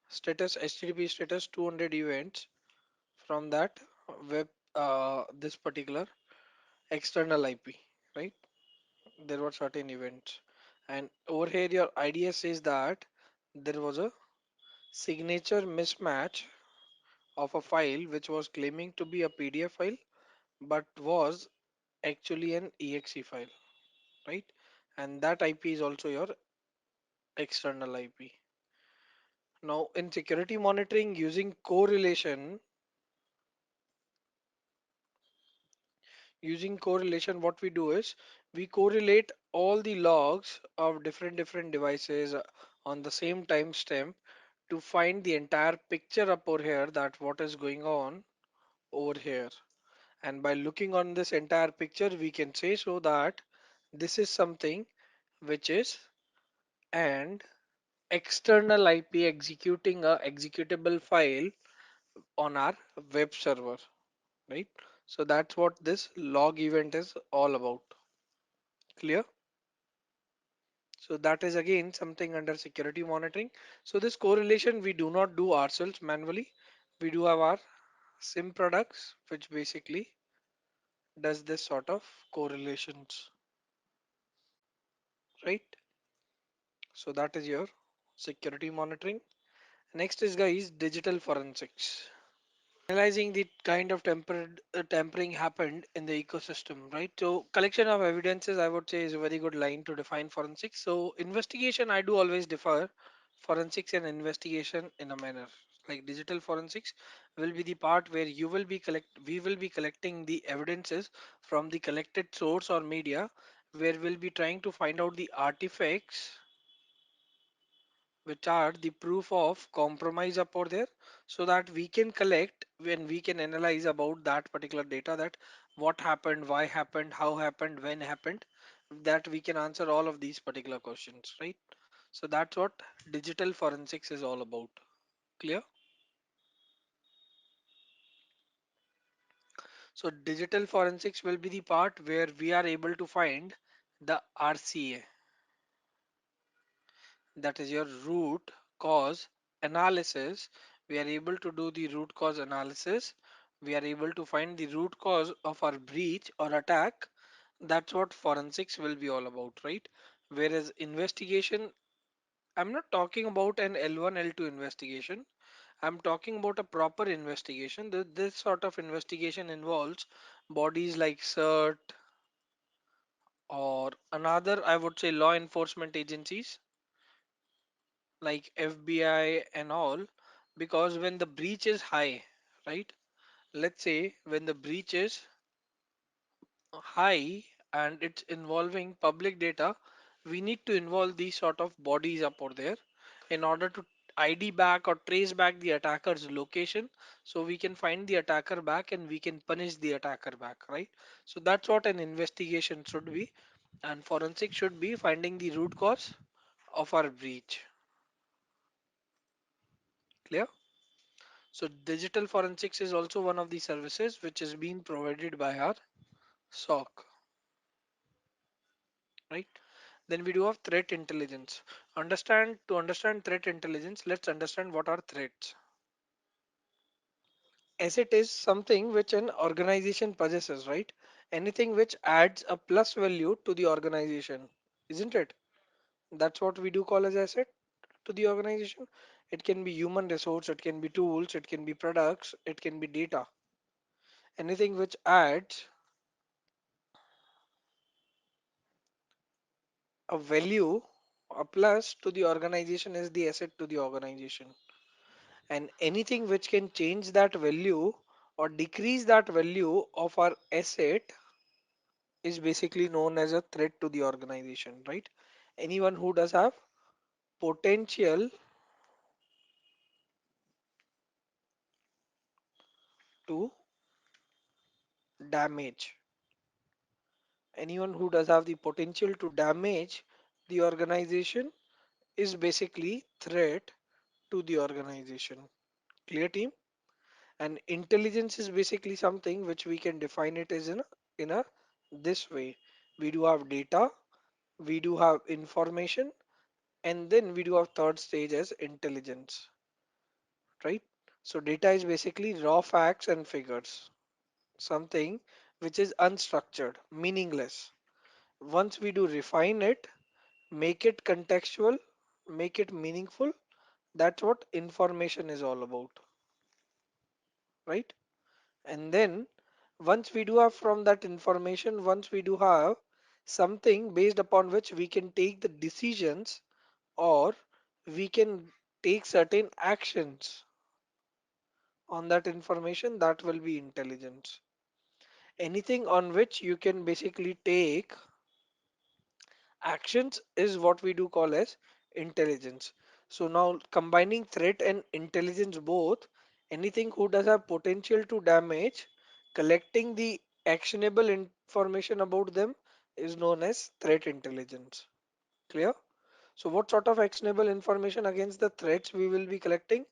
Speaker 1: status HTTP status 200 events from that web, this particular external IP, right? There were certain events, and over here your IDS says that there was a signature mismatch of a file which was claiming to be a PDF file but was actually an exe file, right? And that IP is also your external IP. Now in security monitoring using correlation, what we do is we correlate all the logs of different devices on the same timestamp to find the entire picture up over here, that what is going on over here. And by looking on this entire picture we can say so that this is something which is an external IP executing a executable file on our web server, right? So that's what this log event is all about. Clear? So that is again something under security monitoring. So this correlation we do not do ourselves manually. We do have our SIM products which basically does this sort of correlations, right? So that is your security monitoring. Next is guys digital forensics. Analyzing the kind of tampering happened in the ecosystem, right? So collection of evidences, I would say, is a very good line to define forensics. So investigation, I do always differ forensics and investigation in a manner. Like digital forensics will be the part where we will be collecting the evidences from the collected source or media, where we'll be trying to find out the artifacts which are the proof of compromise up over there, so that we can collect when we can analyze about that particular data, that what happened, why happened, how happened, when happened, that we can answer all of these particular questions, right? So that's what digital forensics is all about. Clear? So digital forensics will be the part where we are able to find the RCA, that is your root cause analysis. We are able to do the root cause analysis. We are able to find the root cause of our breach or attack. That's what forensics will be all about, right? Whereas investigation, I'm not talking about an L1 L2 investigation. I'm talking about a proper investigation. This sort of investigation involves bodies like CERT or another, I would say, law enforcement agencies like FBI and all, because when the breach is high, right? Let's say when the breach is high and it's involving public data, we need to involve these sort of bodies up over there in order to ID back or trace back the attacker's location, so we can find the attacker back and we can punish the attacker back, right? So that's what an investigation should be, and forensic should be finding the root cause of our breach. Clear? So digital forensics is also one of the services which is being provided by our SOC, right? Then we do have threat intelligence. To understand threat intelligence, let's understand what are threats. Asset is something which an organization possesses, right? Anything which adds a plus value to the organization, isn't it? That's what we do call as asset to the organization. It can be human resource, it can be tools, it can be products, it can be data. Anything which adds a value, a plus to the organization is the asset to the organization. And anything which can change that value or decrease that value of our asset is basically known as a threat to the organization, right? Anyone who does have potential to damage, anyone who does have the potential to damage the organization is basically threat to the organization. Clear, team? And intelligence is basically something which we can define it as in a this way. We do have data, we do have information, and then we do have third stage as intelligence, right? So data is basically raw facts and figures, something which is unstructured, meaningless. Once we do refine it, make it contextual, make it meaningful, that's what information is all about, right? And then once we do have from that information, once we do have something based upon which we can take the decisions, or we can take certain actions on that information, that will be intelligence. Anything on which you can basically take actions is what we do call as intelligence. So now combining threat and intelligence both, anything who does have potential to damage, collecting the actionable information about them is known as threat intelligence. Clear? So what sort of actionable information against the threats we will be collecting?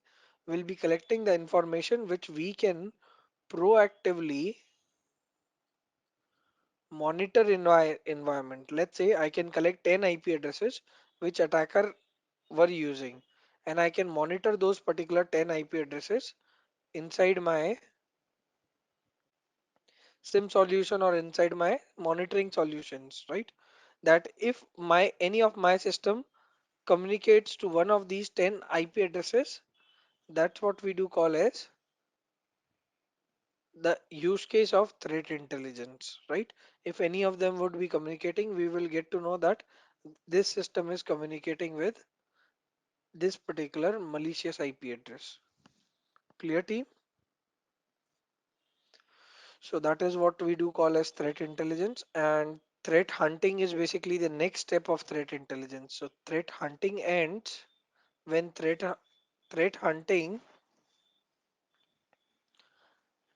Speaker 1: We'll be collecting the information which we can proactively monitor environment. Let's say I can collect 10 IP addresses which attacker were using, and I can monitor those particular 10 IP addresses inside my SIM solution or inside my monitoring solutions, right? That if my any of my system communicates to one of these 10 IP addresses, that's what we do call as the use case of threat intelligence, right? If any of them would be communicating, we will get to know that this system is communicating with this particular malicious IP address. Clear, team? So that is what we do call as threat intelligence, and threat hunting is basically the next step of threat intelligence. So threat hunting ends when threat hunting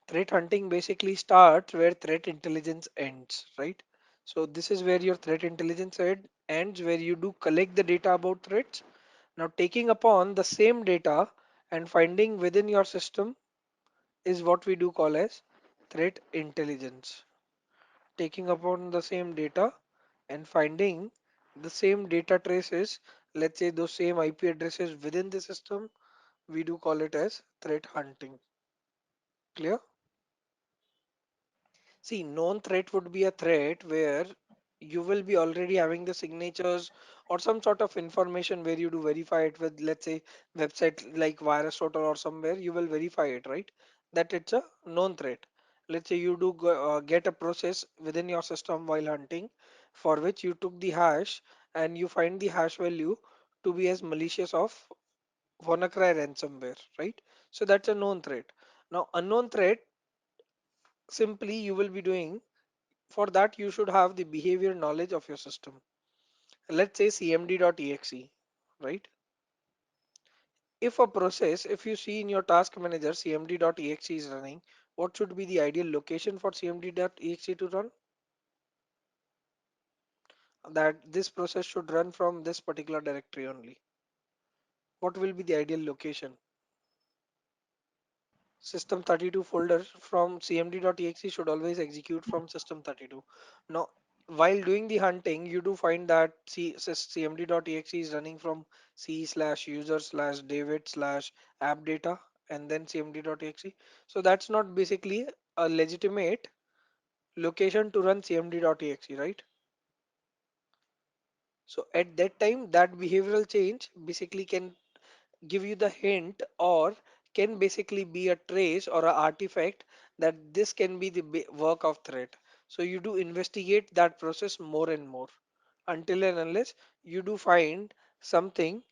Speaker 1: threat hunting basically starts where threat intelligence ends, right? So this is where your threat intelligence ends, where you do collect the data about threats. Now taking upon the same data and finding within your system is what we do call as threat intelligence. Taking upon the same data and finding the same data traces, let's say those same IP addresses within the system, we do call it as threat hunting. Clear? See, known threat would be a threat where you will be already having the signatures or some sort of information where you do verify it with, let's say, website like VirusTotal or somewhere, you will verify it, right? That it's a known threat. Let's say you do get a process within your system while hunting for which you took the hash and you find the hash value to be as malicious of WannaCry ransomware, right? So that's a known threat. Now, unknown threat, simply you will be doing for that, you should have the behavior knowledge of your system. Let's say cmd.exe, right? If a process, if you see in your task manager cmd.exe is running, what should be the ideal location for cmd.exe to run? That this process should run from this particular directory only. What will be the ideal location? System32 folder from cmd.exe should always execute from system32. Now, while doing the hunting, you do find that cmd.exe is running from c/user/david/app data and then cmd.exe. So that's not basically a legitimate location to run cmd.exe, right? So at that time, that behavioral change basically can give you the hint or can basically be a trace or an artifact that this can be the work of threat. So you do investigate that process more and more until and unless you do find something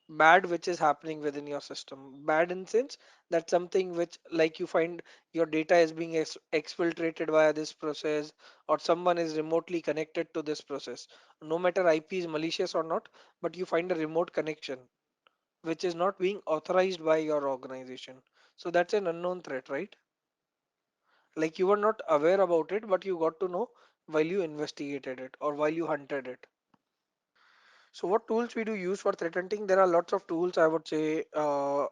Speaker 1: bad which is happening within your system. Bad in sense that something which like you find your data is being exfiltrated via this process or someone is remotely connected to this process. No matter IP is malicious or not, but you find a remote connection which is not being authorized by your organization. So that's an unknown threat, right? Like you were not aware about it, but you got to know while you investigated it or while you hunted it. So what tools we do use for threat hunting? There are lots of tools, I would say, for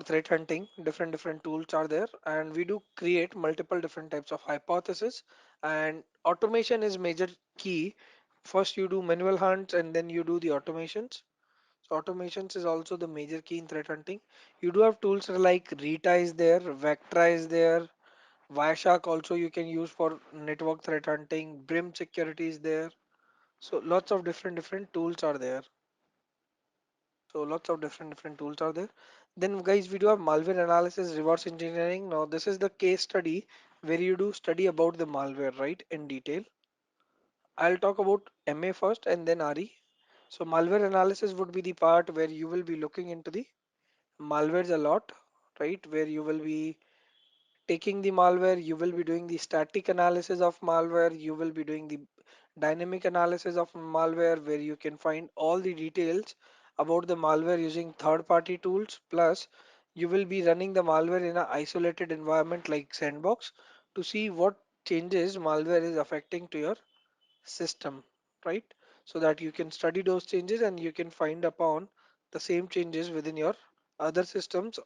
Speaker 1: threat hunting. Different tools are there, and we do create multiple different types of hypothesis. And automation is major key. First you do manual hunts and then you do the automations. So automations is also the major key in threat hunting. You do have tools like Rita is there, Vectra is there, Wireshark also you can use for network threat hunting, Brim security is there. So lots of different tools are there. So lots of different tools are there. Then guys, we do have malware analysis, reverse engineering. Now this is the case study where you do study about the malware, right, in detail. I'll talk about MA first and then RE. So malware analysis would be the part where you will be looking into the malwares a lot, right? Where you will be taking the malware, you will be doing the static analysis of malware, you will be doing the dynamic analysis of malware, where you can find all the details about the malware using third-party tools. Plus, you will be running the malware in an isolated environment like Sandbox to see what changes malware is affecting to your system, right? So that you can study those changes and you can find upon the same changes within your other systems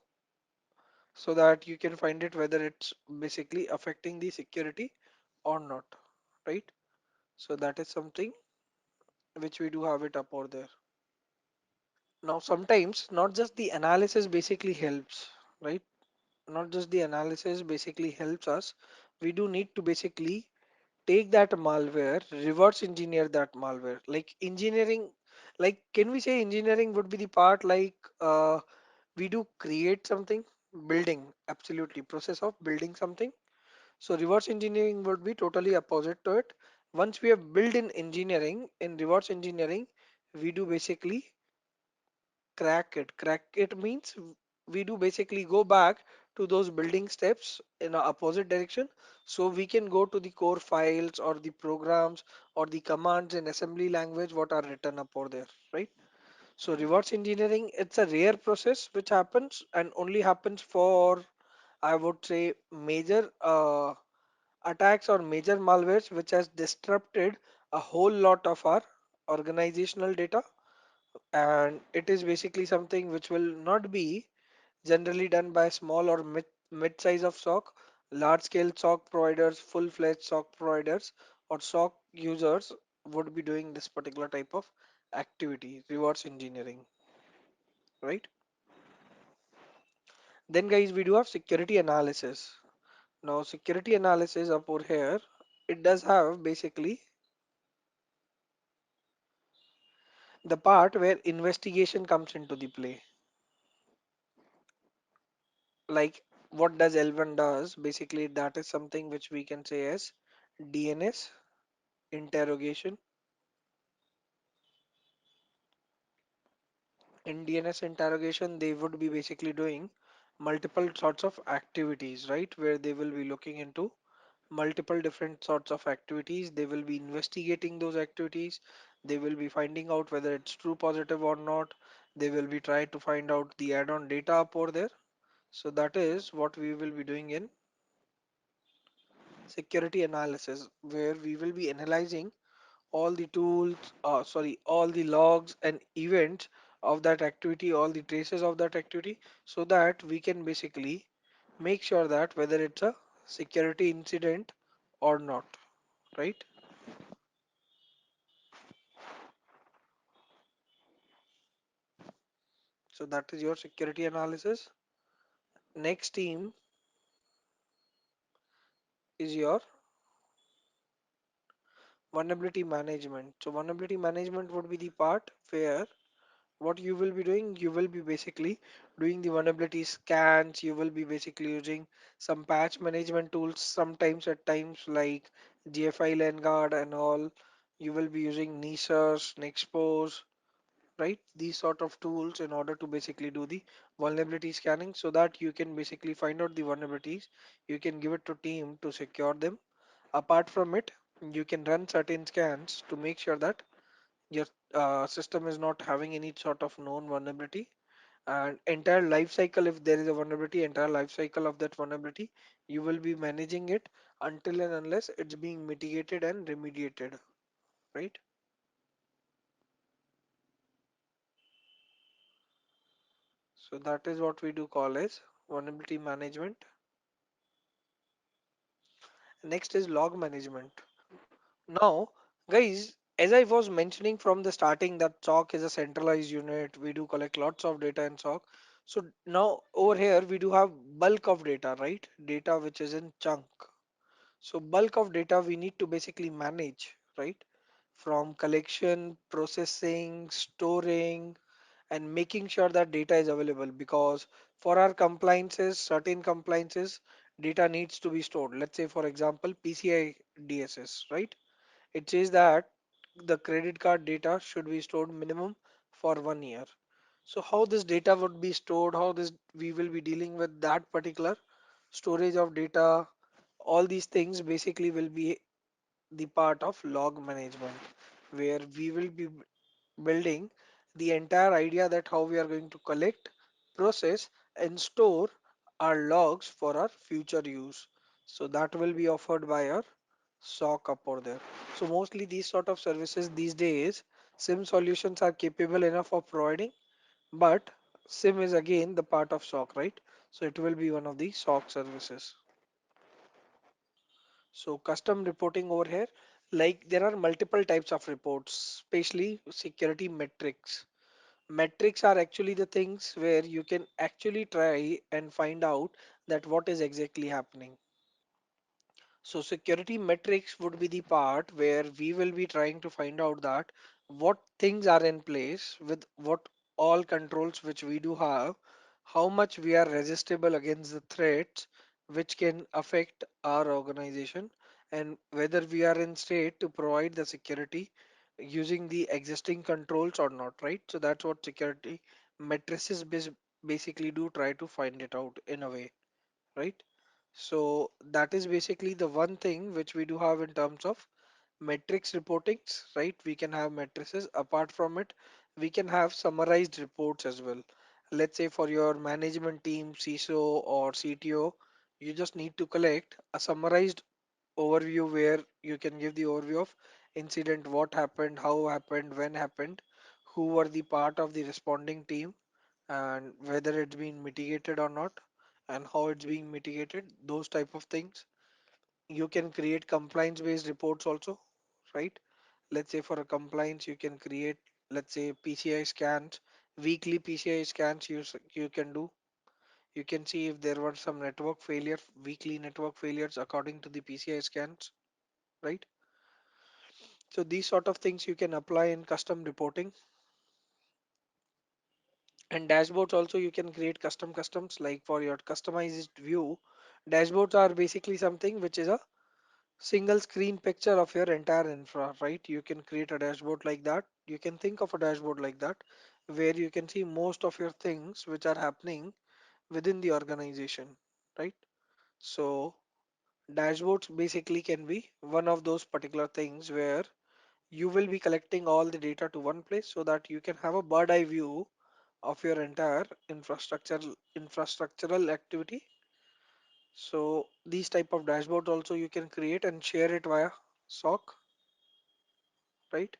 Speaker 1: so that you can find it whether it's basically affecting the security or not, right? So that is something which we do have it up over there. Now sometimes not just the analysis basically helps, right? Not just the analysis basically helps us. We do need to basically take that malware, reverse engineer that malware. Like engineering, like can we say engineering would be the part like we do create something? building, absolutely, process of building something. So reverse engineering would be totally opposite to it. Once we have built in engineering, in reverse engineering, we do basically crack it. Crack it means we do basically go back to those building steps in a opposite direction. So we can go to the core files or the programs or the commands in assembly language what are written up over there, right? So reverse engineering, it's a rare process which happens and only happens for, I would say, major attacks or major malwares which has disrupted a whole lot of our organizational data, and it is basically something which will not be generally done by small or mid size of SOC, large scale SOC providers, full-fledged SOC providers, or SOC users would be doing this particular type of activity, reverse engineering, right? Then guys, we do have security analysis. Now security analysis up over here, it does have basically the part where investigation comes into the play. Like what does L1 does, basically that is something which we can say as DNS interrogation. In DNS interrogation, they would be basically doing multiple sorts of activities, right? Where they will be looking into multiple different sorts of activities. They will be investigating those activities. They will be finding out whether it's true positive or not. They will be trying to find out the add-on data up over there. So that is what we will be doing in security analysis, where we will be analyzing all the tools, all the logs and events of that activity, all the traces of that activity, so that we can basically make sure that whether it's a security incident or not, right? So that is your security analysis. Next team is your vulnerability management. So vulnerability management would be the part where what you will be doing, you will be basically doing the vulnerability scans. You will be basically using some patch management tools, sometimes at times like GFI guard and all. You will be using Nessus, Nexpose, right? These sort of tools in order to basically do the vulnerability scanning, so that you can basically find out the vulnerabilities. You can give it to team to secure them. Apart from it, you can run certain scans to make sure that your system is not having any sort of known vulnerability, and entire life cycle, if there is a vulnerability, entire life cycle of that vulnerability, you will be managing it until and unless it's being mitigated and remediated, right? So that is what we do call as vulnerability management. Next is log management. Now guys, as I was mentioning from the starting that SOC is a centralized unit, we do collect lots of data in SOC. So now over here we do have bulk of data, right? Data which is in chunk. So bulk of data we need to basically manage, right? From collection, processing, storing, and making sure that data is available, because for our compliances, certain compliances, data needs to be stored. Let's say for example, PCI DSS, right? It says that the credit card data should be stored minimum for 1 year. So how this data would be stored, how this we will be dealing with that particular storage of data, all these things basically will be the part of log management, where we will be building the entire idea that how we are going to collect, process, and store our logs for our future use. So that will be offered by our SOC up over there. So mostly these sort of services these days, SIM solutions are capable enough of providing, but SIM is again the part of SOC, right? So it will be one of the SOC services. So custom reporting over here, like there are multiple types of reports, especially security metrics. Metrics are actually the things where you can actually try and find out that what is exactly happening. So security metrics would be the part where we will be trying to find out that what things are in place with what all controls which we do have, how much we are resistible against the threats which can affect our organization, and whether we are in state to provide the security using the existing controls or not, right? So that's what security matrices basically do, try to find it out in a way, right? So that is basically the one thing which we do have in terms of metrics reportings, right? We can have matrices. Apart from it, we can have summarized reports as well. Let's say for your management team, CISO or CTO, you just need to collect a summarized overview where you can give the overview of incident, what happened, how happened, when happened, who were the part of the responding team, and whether it's been mitigated or not, and how it's being mitigated, those type of things. You can create compliance based reports also, right? Let's say for a compliance you can create, let's say, PCI scans, weekly PCI scans you can do. You can see if there were some network failure, weekly network failures according to the PCI scans, right? So these sort of things you can apply in custom reporting. And dashboards also, you can create customs like for your customized view. Dashboards are basically something which is a single screen picture of your entire infra, right? You can create a dashboard like that. You can think of a dashboard like that where you can see most of your things which are happening within the organization, right? So dashboards basically can be one of those particular things where you will be collecting all the data to one place so that you can have a bird eye view of your entire infrastructural activity. So these type of dashboards also you can create and share it via SOC, right?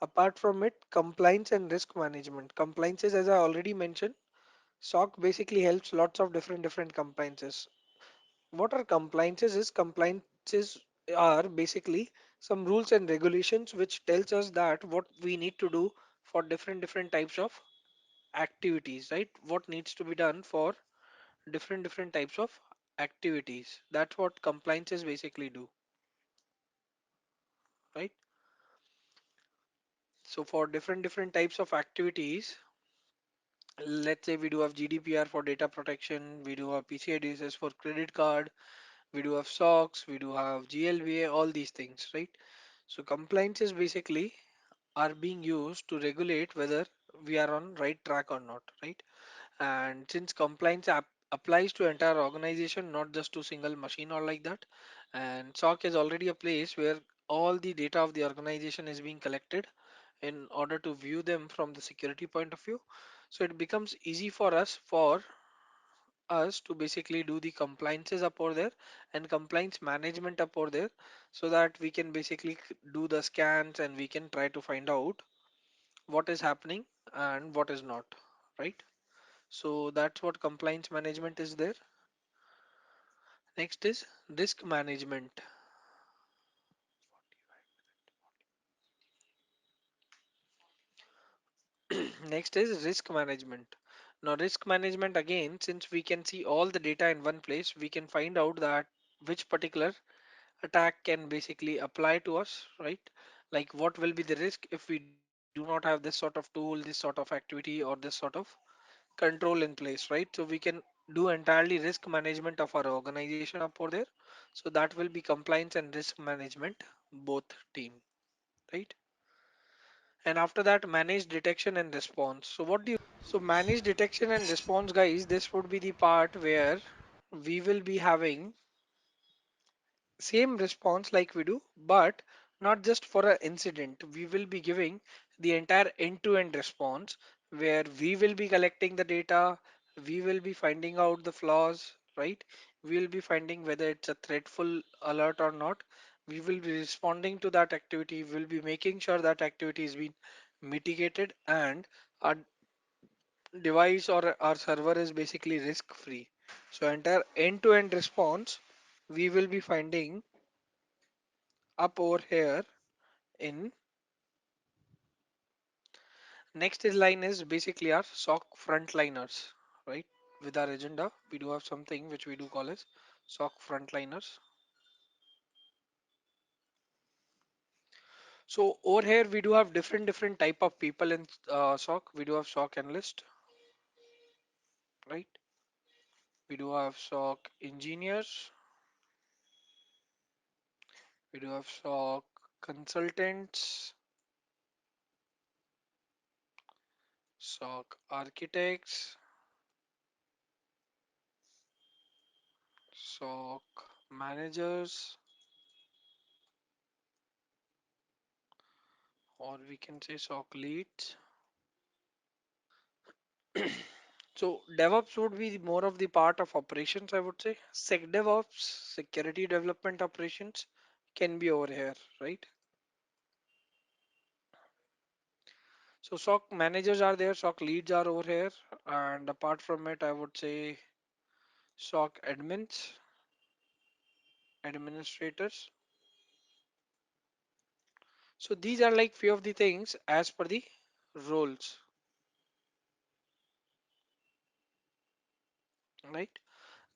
Speaker 1: Apart from it, compliance and risk management. Compliances, as I already mentioned, SOC basically helps lots of different compliances. What are compliances? Is compliances are basically some rules and regulations which tells us that what we need to do for different types of activities, right? What needs to be done for different types of activities. That's what compliances basically do, right? So for different types of activities, let's say we do have GDPR for data protection, we do have PCI DSS for credit card, we do have SOX, we do have GLBA, all these things, right? So compliances basically are being used to regulate whether we are on right track or not, right? And since compliance applies to entire organization, not just to single machine or like that, and SOC is already a place where all the data of the organization is being collected in order to view them from the security point of view. So it becomes easy for us to basically do the compliances up over there and compliance management up over there, so that we can basically do the scans and we can try to find out what is happening and what is not, right? So that's what compliance management is there. Next is risk management. Next is risk management. Now, risk management again, since we can see all the data in one place, we can find out that which particular attack can basically apply to us, right? Like what will be the risk if we do not have this sort of tool, this sort of activity, or this sort of control in place, right? So we can do entirely risk management of our organization up over there. So that will be compliance and risk management, both team, right? And after that, manage detection and response. So what do you? So manage detection and response, guys, this would be the part where we will be having same response like we do, but not just for an incident. We will be giving the entire end-to-end response where we will be collecting the data, we will be finding out the flaws, right? We will be finding whether it's a threatful alert or not. We will be responding to that activity, we'll be making sure that activity is being mitigated, and our device or our server is basically risk free. So entire end-to-end response we will be finding up over here in next is line is basically our SOC frontliners, right? With our agenda, we do have something which we do call as SOC frontliners. So over here we do have different type of people in SOC. We do have SOC analyst, right? We do have SOC engineers, we do have SOC consultants, SOC architects, SOC managers, or we can say SOC leads. So DevOps would be more of the part of operations, I would say. SecDevOps, security development operations, can be over here, right? So SOC managers are there, SOC leads are over here, and apart from it, I would say SOC admins, administrators. So these are like few of the things as per the roles, right?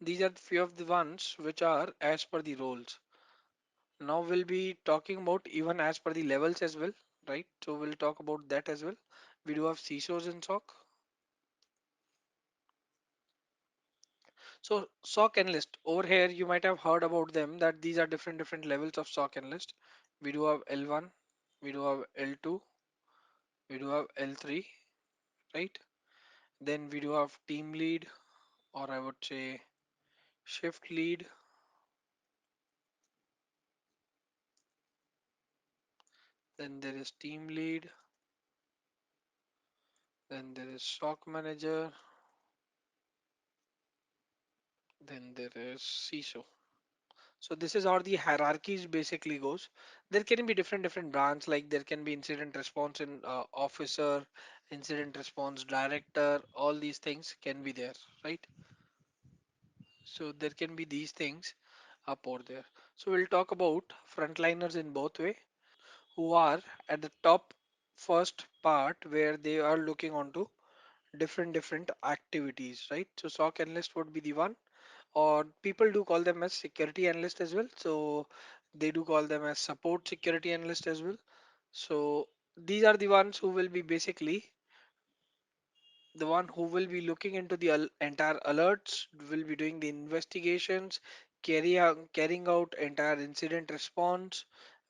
Speaker 1: These are few of the ones which are as per the roles. Now we'll be talking about even as per the levels as well, right? So we'll talk about that as well. We do have CISOs in SOC. So SOC analyst over here, you might have heard about them that these are different levels of SOC analyst. We do have L1, we do have L2, we do have L3, right? Then we do have team lead, or I would say shift lead. Then there is team lead. Then there is SOC manager. Then there is CISO. So this is how the hierarchies basically goes. There can be different branches, like there can be incident response in officer, incident response director, all these things can be there, right? So there can be these things up or there. So we'll talk about frontliners in both way, who are at the top first part where they are looking onto different activities, right? So SOC analyst would be the one, or people do call them as security analyst as well. So they do call them as support security analyst as well. So these are the ones who will be basically the one who will be looking into the entire alerts, will be doing the investigations, carrying out entire incident response,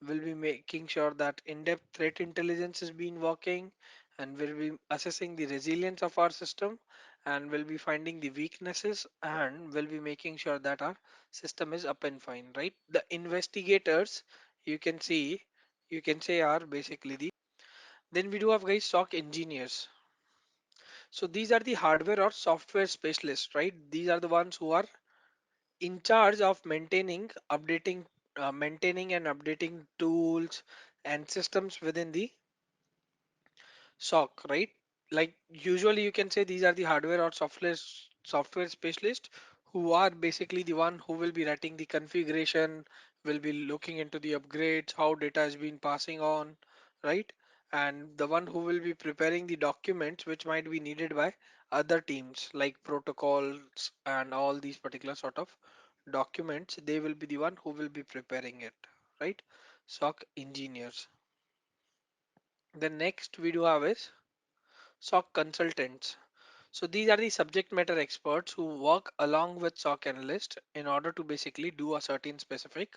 Speaker 1: will be making sure that in-depth threat intelligence is being working, and will be assessing the resilience of our system, and will be finding the weaknesses, and will be making sure that our system is up and fine, right? The investigators, you can see, you can say, are basically the, then we do have guys SOC engineers. So these are the hardware or software specialists, right? These are the ones who are in charge of maintaining and updating tools and systems within the SOC, right? Like usually you can say these are the hardware or software specialists who are basically the one who will be writing the configuration, will be looking into the upgrades, how data has been passing on, right? And the one who will be preparing the documents which might be needed by other teams like protocols and all these particular sort of documents, they will be the one who will be preparing it, right? SOC engineers. The next we do have is SOC consultants. So these are the subject matter experts who work along with SOC analysts in order to basically do a certain specific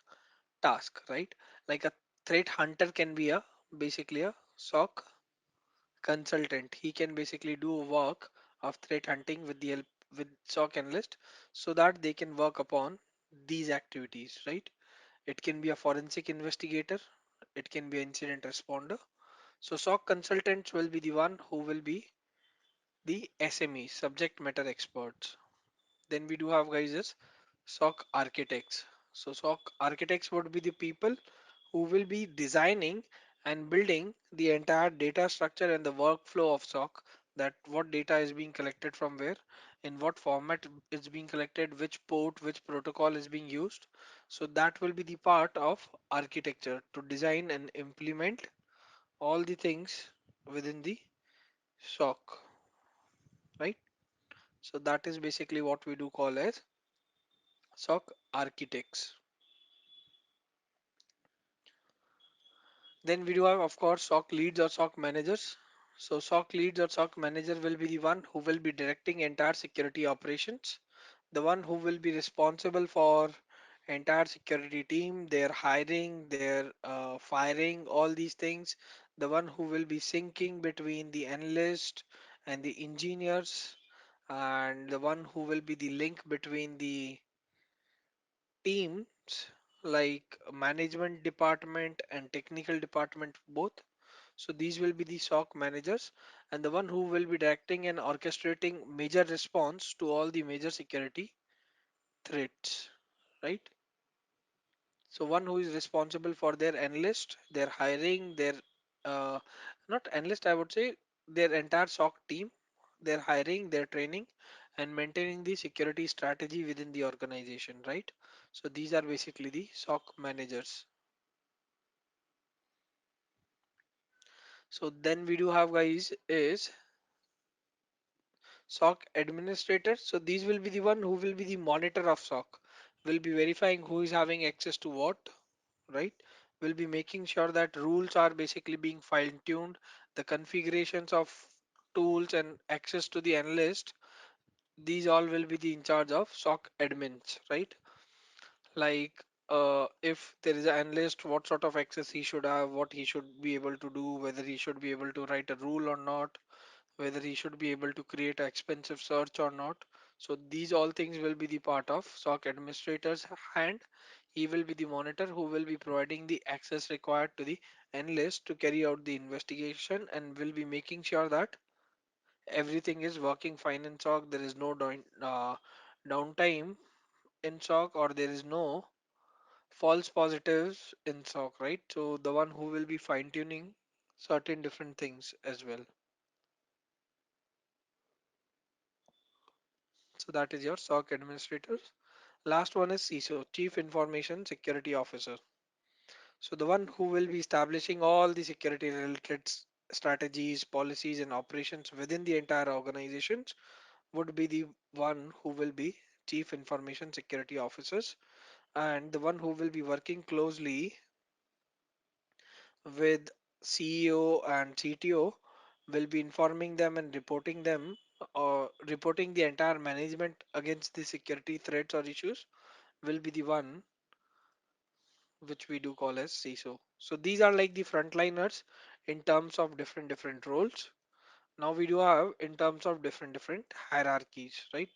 Speaker 1: task, right? Like a threat hunter can be a basically a SOC consultant. He can basically do work of threat hunting with the help with SOC analyst so that they can work upon these activities, right? It can be a forensic investigator, it can be an incident responder. So SOC consultants will be the one who will be the SME, subject matter experts. Then we do have guys as SOC architects. So SOC architects would be the people who will be designing and building the entire data structure and the workflow of SOC, that what data is being collected from where, in what format it's being collected, which port, which protocol is being used. So that will be the part of architecture to design and implement all the things within the SOC, right? So that is basically what we do call as SOC architects. Then we do have, of course, SOC leads or SOC managers. So SOC leads or SOC manager will be the one who will be directing entire security operations, the one who will be responsible for entire security team, their hiring, their firing, all these things, the one who will be syncing between the analyst and the engineers, and the one who will be the link between the teams like management department and technical department both. So these will be the SOC managers, and the one who will be directing and orchestrating major response to all the major security threats, right? So one who is responsible for their analyst, their hiring, their uh, not analyst, I would say their entire SOC team, their hiring, their training, and maintaining the security strategy within the organization, right? So these are basically the SOC managers. So then we do have guys is SOC administrator. So these will be the one who will be the monitor of SOC, will be verifying who is having access to what, right? Will be making sure that rules are basically being fine tuned, the configurations of tools and access to the analyst. These all will be the in charge of SOC admins, right? Like if there is an analyst, what sort of access he should have, what he should be able to do, whether he should be able to write a rule or not, whether he should be able to create an expensive search or not. So these all things will be the part of SOC administrator's hand. He will be the monitor who will be providing the access required to the analyst to carry out the investigation and will be making sure that everything is working fine in SOC. There is no downtime in SOC, or there is no false positives in SOC, right? So the one who will be fine tuning certain different things as well. So that is your SOC administrator. Last one is CISO, Chief Information Security Officer. So the one who will be establishing all the security related strategies, policies, and operations within the entire organizations would be the one who will be Chief Information Security Officers, and the one who will be working closely with CEO and CTO will be informing them and reporting them or reporting the entire management against the security threats or issues will be the one which we do call as CISO. So these are like the frontliners in terms of different roles. Now we do have in terms of different hierarchies, right?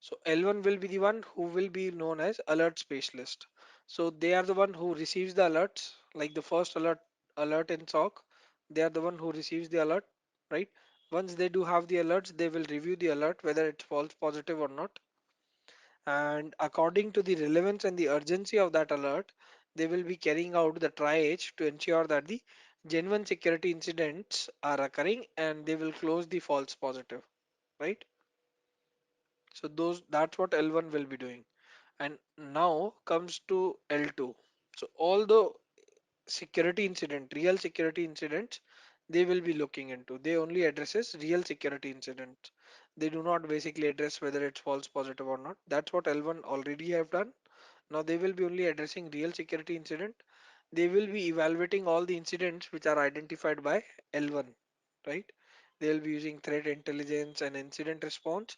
Speaker 1: So L1 will be the one who will be known as alert specialist. So they are the one who receives the alerts, like the first alert in SOC. They are the one who receives the alert, right? Once they do have the alerts, they will review the alert whether it's false positive or not, and according to the relevance and the urgency of that alert, they will be carrying out the triage to ensure that the genuine security incidents are occurring and they will close the false positive, right? So those that's what L1 will be doing. And now comes to L2. So all the real security incidents, they will be looking into. They only addresses real security incidents. They do not basically address whether it's false positive or not. That's what L1 already have done. Now they will be only addressing real security incident. They will be evaluating all the incidents which are identified by L1, right? They will be using threat intelligence and incident response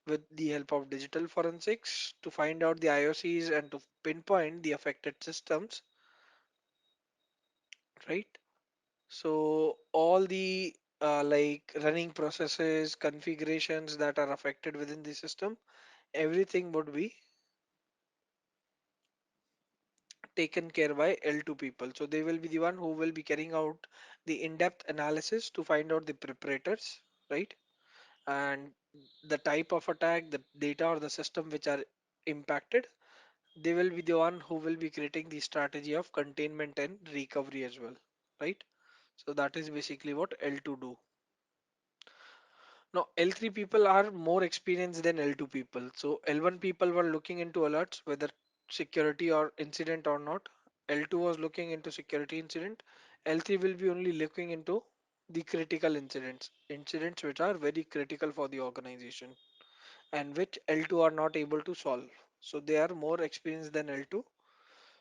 Speaker 1: with the help of digital forensics to find out the IOCs and to pinpoint the affected systems, right? So all the like running processes, configurations that are affected within the system, everything would be taken care by L2 people. So they will be the one who will be carrying out the in-depth analysis to find out the preparators, right? And the type of attack, the data or the system which are impacted. They will be the one who will be creating the strategy of containment and recovery as well, right? So that is basically what L2 do. Now, L3 people are more experienced than L2 people. So, L1 people were looking into alerts, whether security or incident or not. L2 was looking into security incident. L3 will be only looking into the critical incidents which are very critical for the organization and which L2 are not able to solve. So, they are more experienced than L2.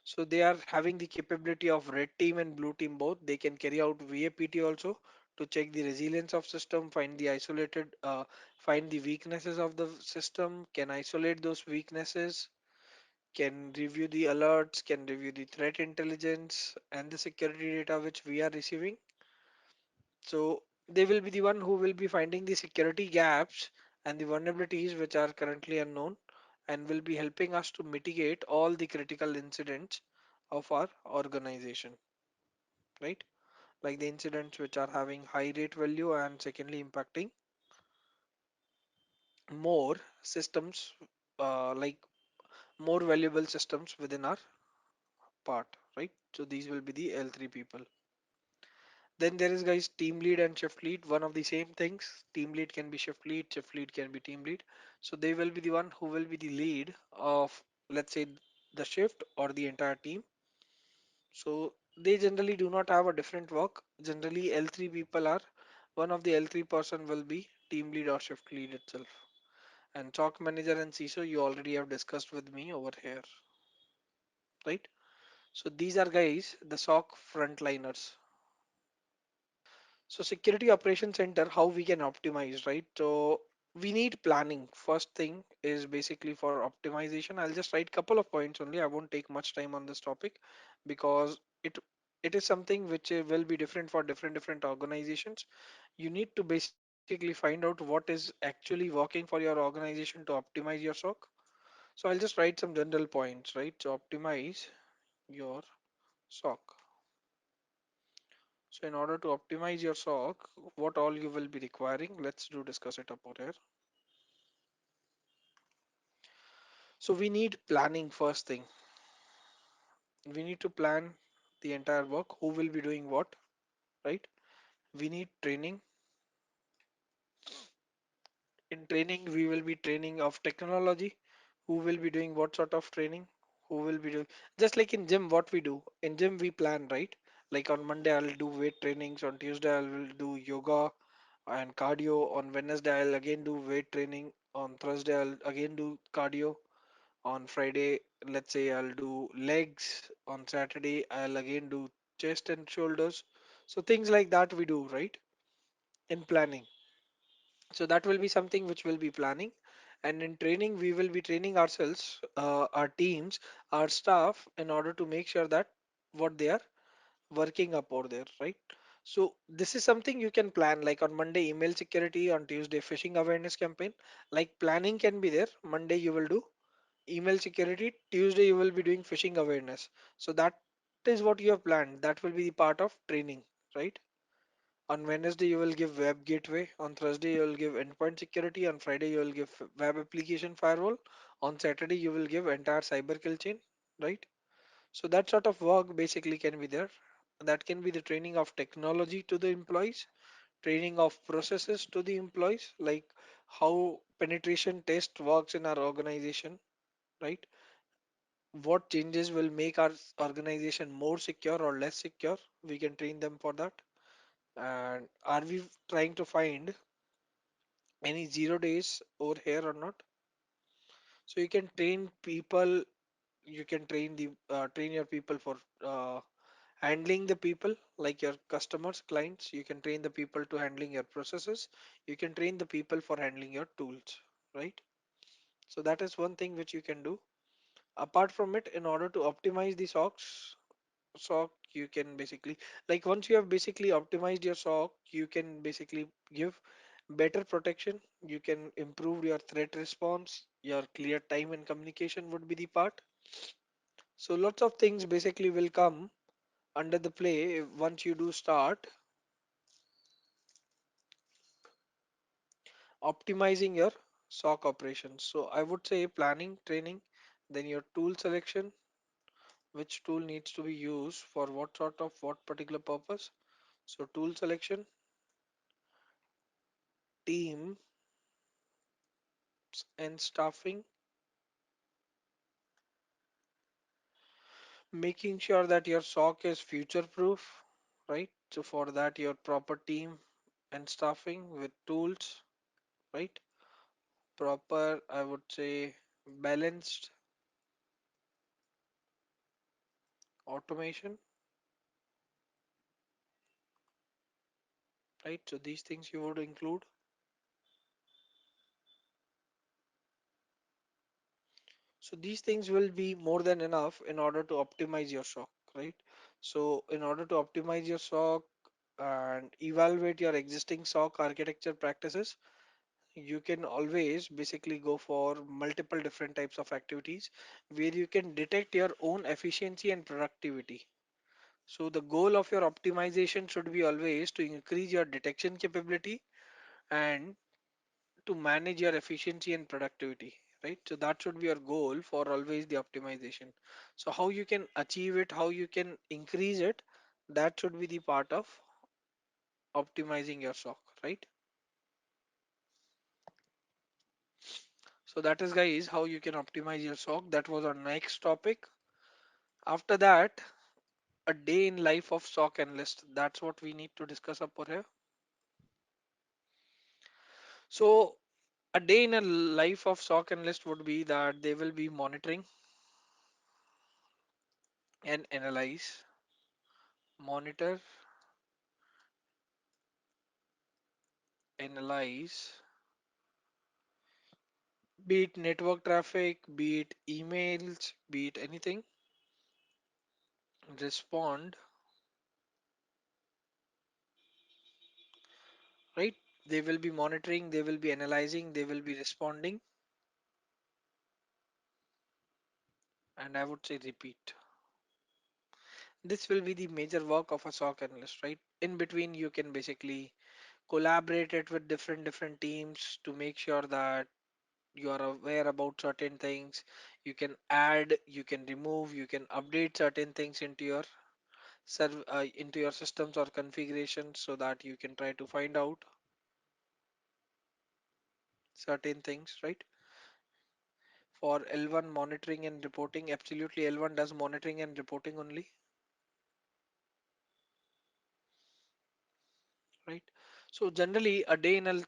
Speaker 1: So, they are having the capability of red team and blue team both. They can carry out VAPT also to check the resilience of system, find the weaknesses of the system, can isolate those weaknesses, can review the alerts, can review the threat intelligence and the security data which we are receiving. So they will be the one who will be finding the security gaps and the vulnerabilities which are currently unknown, and will be helping us to mitigate all the critical incidents of our organization, right? Like the incidents which are having high rate value and secondly impacting more systems, like more valuable systems within our part, right? So these will be the L3 people. Then there is guys team lead and shift lead, one of the same things. Team lead can be shift lead can be team lead. So they will be the one who will be the lead of, let's say, the shift or the entire team. So they generally do not have a different work. Generally L3 people are, one of the L3 person will be team lead or shift lead itself. And SOC manager and CISO you already have discussed with me over here, right? So these are guys the SOC frontliners. So security operation center, how we can optimize, right? So we need planning. First thing is basically for optimization. I'll just write couple of points only. I won't take much time on this topic because it is something which will be different for different organizations. You need to basically find out what is actually working for your organization to optimize your SOC. So I'll just write some general points, right? So optimize your SOC. So in order to optimize your SOC, what all you will be requiring, let's do discuss it up over here. So we need planning first thing. We need to plan the entire work, who will be doing what, right? We need training. In training, we will be training of technology. Who will be doing what sort of training? Who will be doing, just like in gym, what we do. In gym, we plan, right? Like on Monday, I'll do weight trainings. On Tuesday, I will do yoga and cardio. On Wednesday, I'll again do weight training. On Thursday, I'll again do cardio. On Friday, let's say I'll do legs. On Saturday, I'll again do chest and shoulders. So things like that we do, right? In planning. So that will be something which will be planning. And in training, we will be training ourselves, our teams, our staff, in order to make sure that what they are working up over there, right? So this is something you can plan, like on Monday, email security, on Tuesday, phishing awareness campaign. Like planning can be there. Monday you will do email security, Tuesday you will be doing phishing awareness. So that is what you have planned. That will be the part of training, right? On Wednesday you will give web gateway, on Thursday you will give endpoint security, on Friday you will give web application firewall, on Saturday you will give entire cyber kill chain, right? So that sort of work basically can be there. That can be the training of technology to the employees, training of processes to the employees, like how penetration test works in our organization, right? What changes will make our organization more secure or less secure, we can train them for that. And are we trying to find any 0 days over here or not? So you can train people, you can train your people for handling the people, like your customers, clients. You can train the people to handling your processes. You can train the people for handling your tools, right? So that is one thing which you can do. Apart from it, in order to optimize the SOC, you can basically, like once you have basically optimized your SOC, you can basically give better protection. You can improve your threat response, your clear time and communication would be the part. So lots of things basically will come under the play once you do start optimizing your SOC operations. So I would say planning, training, then your tool selection, which tool needs to be used for what sort of what particular purpose. So tool selection, team and staffing, making sure that your SOC is future proof, right? So for that, your proper team and staffing with tools, right? Proper, I would say, balanced automation, right? So these things you would include. So these things will be more than enough in order to optimize your SOC, right? So in order to optimize your SOC and evaluate your existing SOC architecture practices, you can always basically go for multiple different types of activities where you can detect your own efficiency and productivity. So the goal of your optimization should be always to increase your detection capability and to manage your efficiency and productivity, right? So that should be your goal for always the optimization. So how you can achieve it, how you can increase it, that should be the part of optimizing your SOC, right? So that is guys how you can optimize your SOC. That was our next topic. After that, a day in life of SOC analyst. That's what we need to discuss up here. So a day in a life of SOC analyst would be that they will be monitoring and analyze, monitor, analyze, be it network traffic, be it emails, be it anything, respond, right? They will be monitoring, they will be analyzing, they will be responding, and I would say repeat. This will be the major work of a SOC analyst, right? In between, you can basically collaborate it with different teams to make sure that you are aware about certain things. You can add, you can remove, you can update certain things into your into your systems or configurations so that you can try to find out certain things, right? For L1 monitoring and reporting, absolutely L1 does monitoring and reporting only, right? So generally a day in a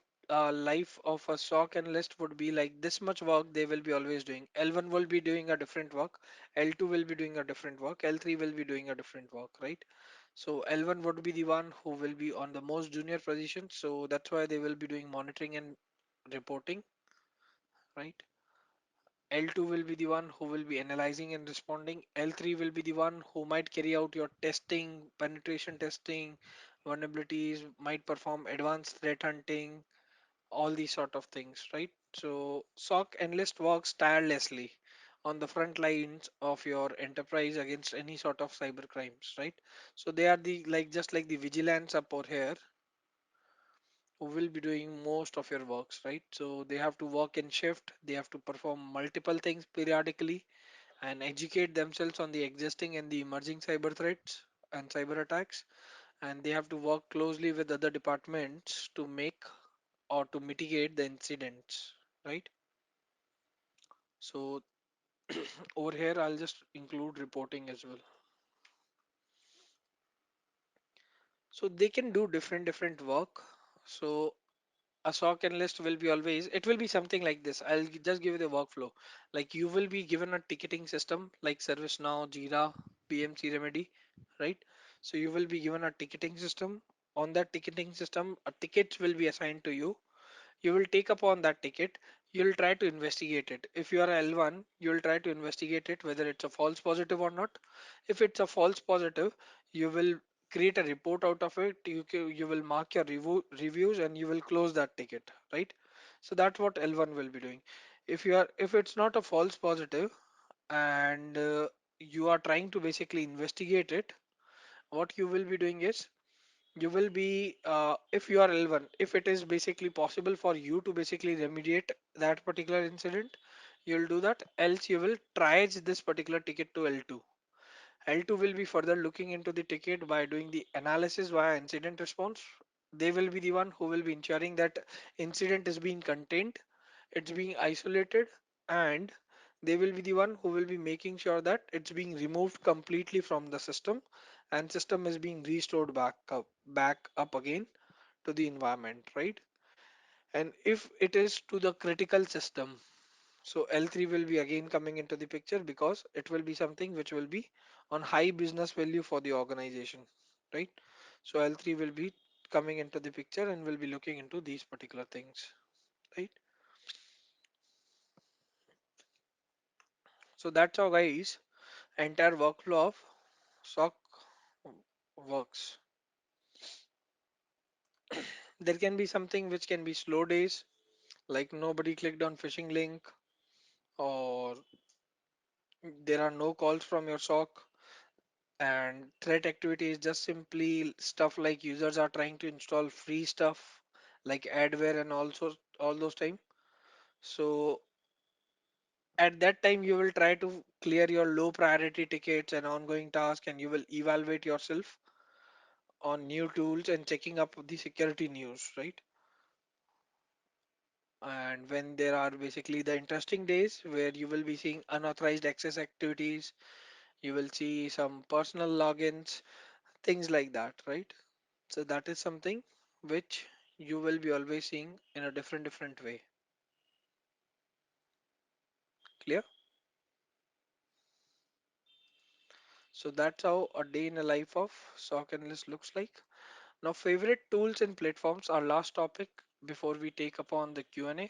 Speaker 1: life of a SOC analyst would be like this much work they will be always doing. L1 will be doing a different work, L2 will be doing a different work, L3 will be doing a different work, right? So L1 would be the one who will be on the most junior position, so that's why they will be doing monitoring and reporting, right? L2 will be the one who will be analyzing and responding. L3 will be the one who might carry out your testing, penetration testing, vulnerabilities, might perform advanced threat hunting, all these sort of things, right? So SOC analyst works tirelessly on the front lines of your enterprise against any sort of cyber crimes, right? So they are the like just like the vigilance up or here who will be doing most of your works, right? So they have to work in shift, they have to perform multiple things periodically and educate themselves on the existing and the emerging cyber threats and cyber attacks. And they have to work closely with other departments to make or to mitigate the incidents, right? So over here, I'll just include reporting as well. So they can do different work. So a SOC analyst will be always, it will be something like this. Just give you the workflow. Like you will be given a ticketing system like ServiceNow, Jira, PMC Remedy, right? So you will be given a ticketing system. On that ticketing system, a ticket will be assigned to you. You will take upon that ticket. You'll try to investigate it. If you are L1, you'll try to investigate it whether it's a false positive or not. If it's a false positive, you will create a report out of it. You will mark your reviews and you will close that ticket, right? So that's what L1 will be doing. If it's not a false positive and you are trying to basically investigate it, what you will be doing is you will be if you are L1, if it is basically possible for you to basically remediate that particular incident, you'll do that. Else you will triage this particular ticket to L2. L2 will be further looking into the ticket by doing the analysis via incident response. They will be the one who will be ensuring that incident is being contained, it's being isolated, and they will be the one who will be making sure that it's being removed completely from the system and system is being restored back up again to the environment, right? And if it is to the critical system, so L3 will be again coming into the picture because it will be something which will be on high business value for the organization, right? So L3 will be coming into the picture and we'll be looking into these particular things, right? So that's how guys entire workflow of SOC works. There can be something which can be slow days, like nobody clicked on phishing link, or there are no calls from your SOC, and threat activity is just simply stuff like users are trying to install free stuff like adware and also all those time. So at that time you will try to clear your low priority tickets and ongoing tasks, and you will evaluate yourself on new tools and checking up the security news, right? And when there are basically the interesting days where you will be seeing unauthorized access activities, you will see some personal logins, things like that, right? So that is something which you will be always seeing in a different way. Clear? So that's how a day in the life of SOC analyst looks like. Now, favorite tools and platforms, our last topic before we take upon the Q&A.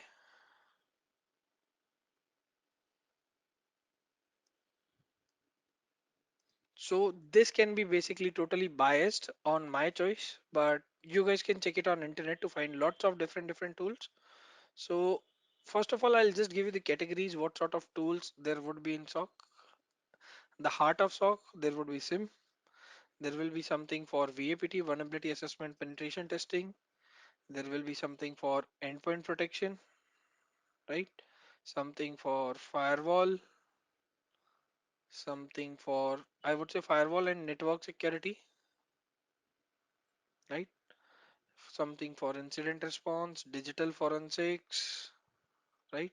Speaker 1: So this can be basically totally biased on my choice, but you guys can check it on internet to find lots of different tools. So first of all, I'll just give you the categories, what sort of tools there would be in SOC. The heart of SOC, there would be SIM. There will be something for VAPT, vulnerability assessment, penetration testing. There will be something for endpoint protection, right? Something for firewall, something for, I would say, firewall and network security, right? Something for incident response, digital forensics, right?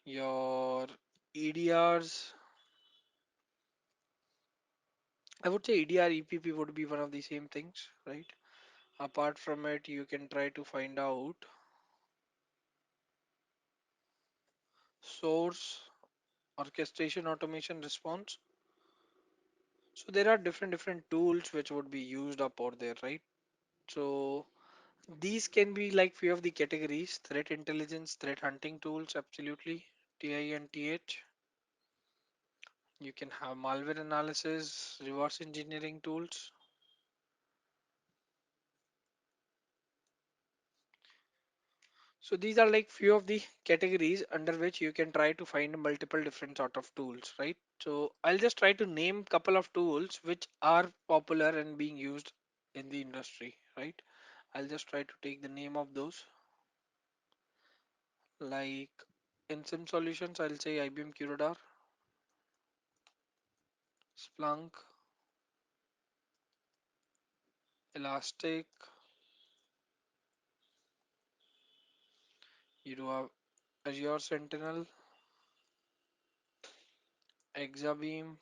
Speaker 1: Your EDRs, I would say EDR, EPP would be one of the same things, right? Apart from it, you can try to find out source, orchestration, automation, response. So there are different tools which would be used up out there, right? So these can be like few of the categories: threat intelligence, threat hunting tools, absolutely, TI and TH. You can have malware analysis, reverse engineering tools. So these are like few of the categories under which you can try to find multiple different sort of tools, right? So I'll just try to name couple of tools which are popular and being used in the industry, right? I'll just try to take the name of those. Like in SIM solutions, I'll say IBM Curador, Splunk, Elastic. You do have Azure Sentinel, Exabeam.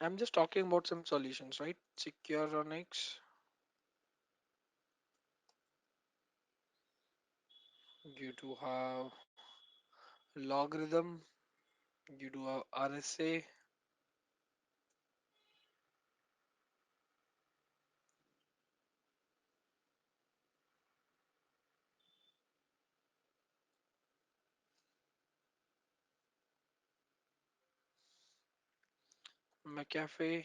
Speaker 1: I'm just talking about some solutions, right? Securonix. You do have Logarithm. You do have RSA. McAfee.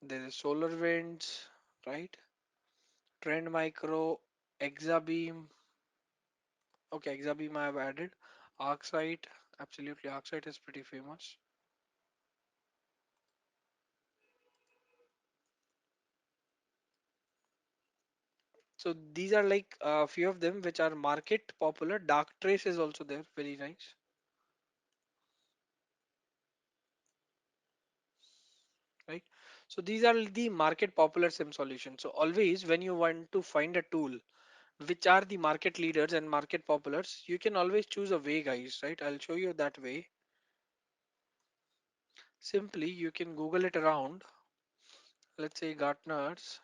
Speaker 1: There is SolarWinds, right? Trend Micro, Exabeam. Okay, Exabeam I have added. ArcSight. Absolutely, ArcSight is pretty famous. So these are like a few of them which are market popular. Darktrace is also there, very nice, right? So these are the market popular SIM solutions. So always when you want to find a tool which are the market leaders and market populars, you can always choose a way, guys, right? I'll show you that way. Simply you can Google it around. Let's say Gartner's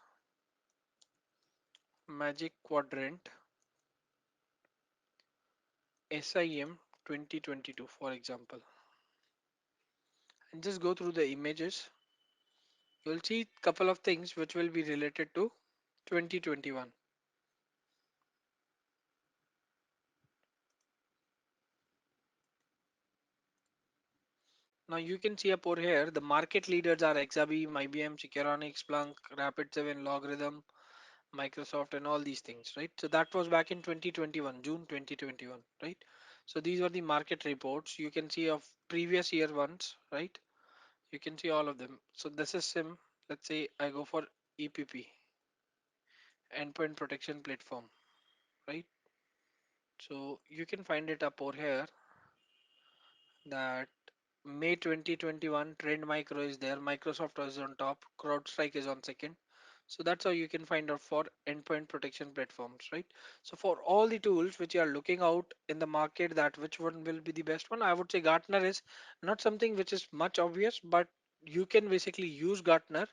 Speaker 1: Magic Quadrant SIM 2022, for example, and just go through the images, you'll see couple of things which will be related to 2021. Now you can see up over here, the market leaders are Exabeam, IBM, Securonix, Splunk, Rapid7, Logarithm, Microsoft, and all these things, right? So that was back in 2021, June 2021, right? So these were the market reports. You can see of previous year ones, right? You can see all of them. So this is SIM. Let's say I go for EPP, Endpoint Protection Platform, right? So you can find it up over here that May 2021 Trend Micro is there, Microsoft is on top, CrowdStrike is on second. So that's how you can find out for endpoint protection platforms, right? So for all the tools which you are looking out in the market, that which one will be the best one, I would say Gartner is not something which is much obvious, but you can basically use Gartner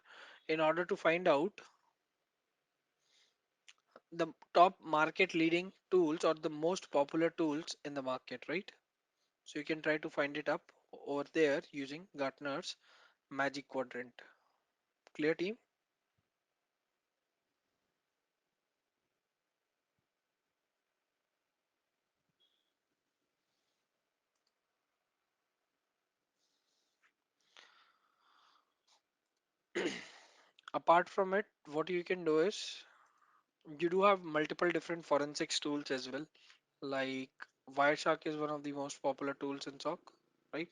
Speaker 1: in order to find out the top market leading tools or the most popular tools in the market, right? So you can try to find it up over there using Gartner's Magic Quadrant. Clear, team? Apart from it, what you can do is you do have multiple different forensics tools as well. Like Wireshark is one of the most popular tools in SOC, right?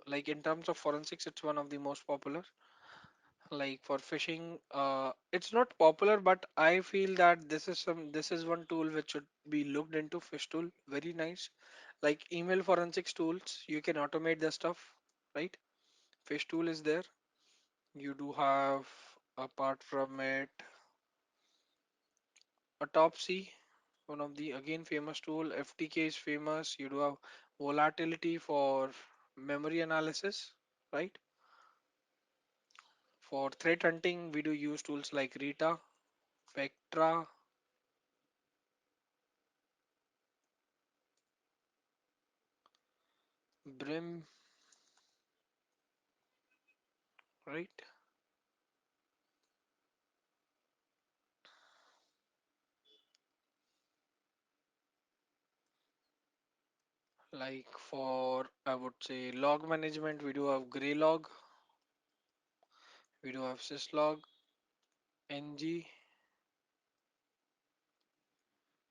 Speaker 1: Like in terms of forensics, it's one of the most popular. Like for phishing, it's not popular, but I feel that this is one tool which should be looked into. Fish tool, very nice. Like email forensics tools, you can automate the stuff, right? Fish tool is there. You do have, apart from it, autopsy, one of the again famous tool. FTK is famous. You do have volatility for memory analysis, right? For threat hunting, we do use tools like Rita, Vectra, Brim, right? Like for, I would say, log management, we do have Greylog, we do have Syslog, NG.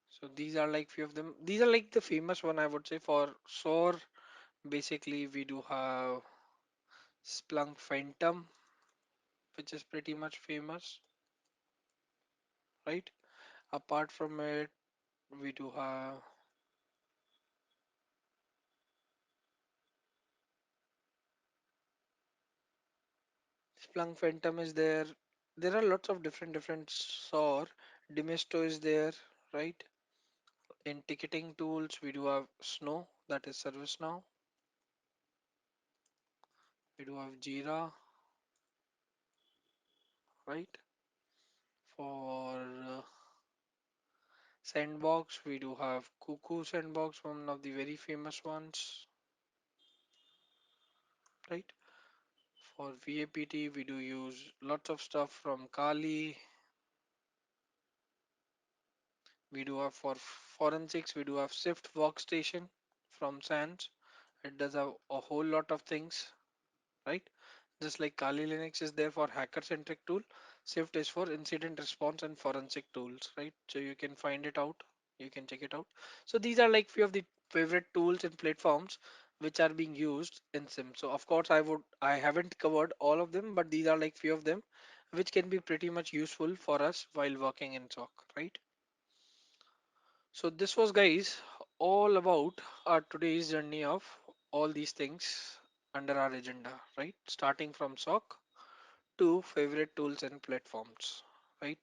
Speaker 1: So these are like few of them. These are like the famous one, I would say. For SOAR, basically we do have Splunk Phantom, which is pretty much famous, right? Apart from it, we do have Splunk Phantom is there. There are lots of different SOAR. Demisto is there, right? In ticketing tools, we do have Snow, that is ServiceNow. We do have Jira, right? For Sandbox, we do have Cuckoo Sandbox, one of the very famous ones, right? For VAPT, we do use lots of stuff from Kali. We do have for forensics, we do have Sift Workstation from Sans. It does have a whole lot of things, right? Just like Kali Linux is there for hacker centric tool, Sift is for incident response and forensic tools, right? So you can find it out, you can check it out. So these are like few of the favorite tools and platforms which are being used in SIM. So of course I haven't covered all of them, but these are like few of them which can be pretty much useful for us while working in SOC, right? So this was, guys, all about our today's journey of all these things under our agenda, right? Starting from SOC to favorite tools and platforms, right?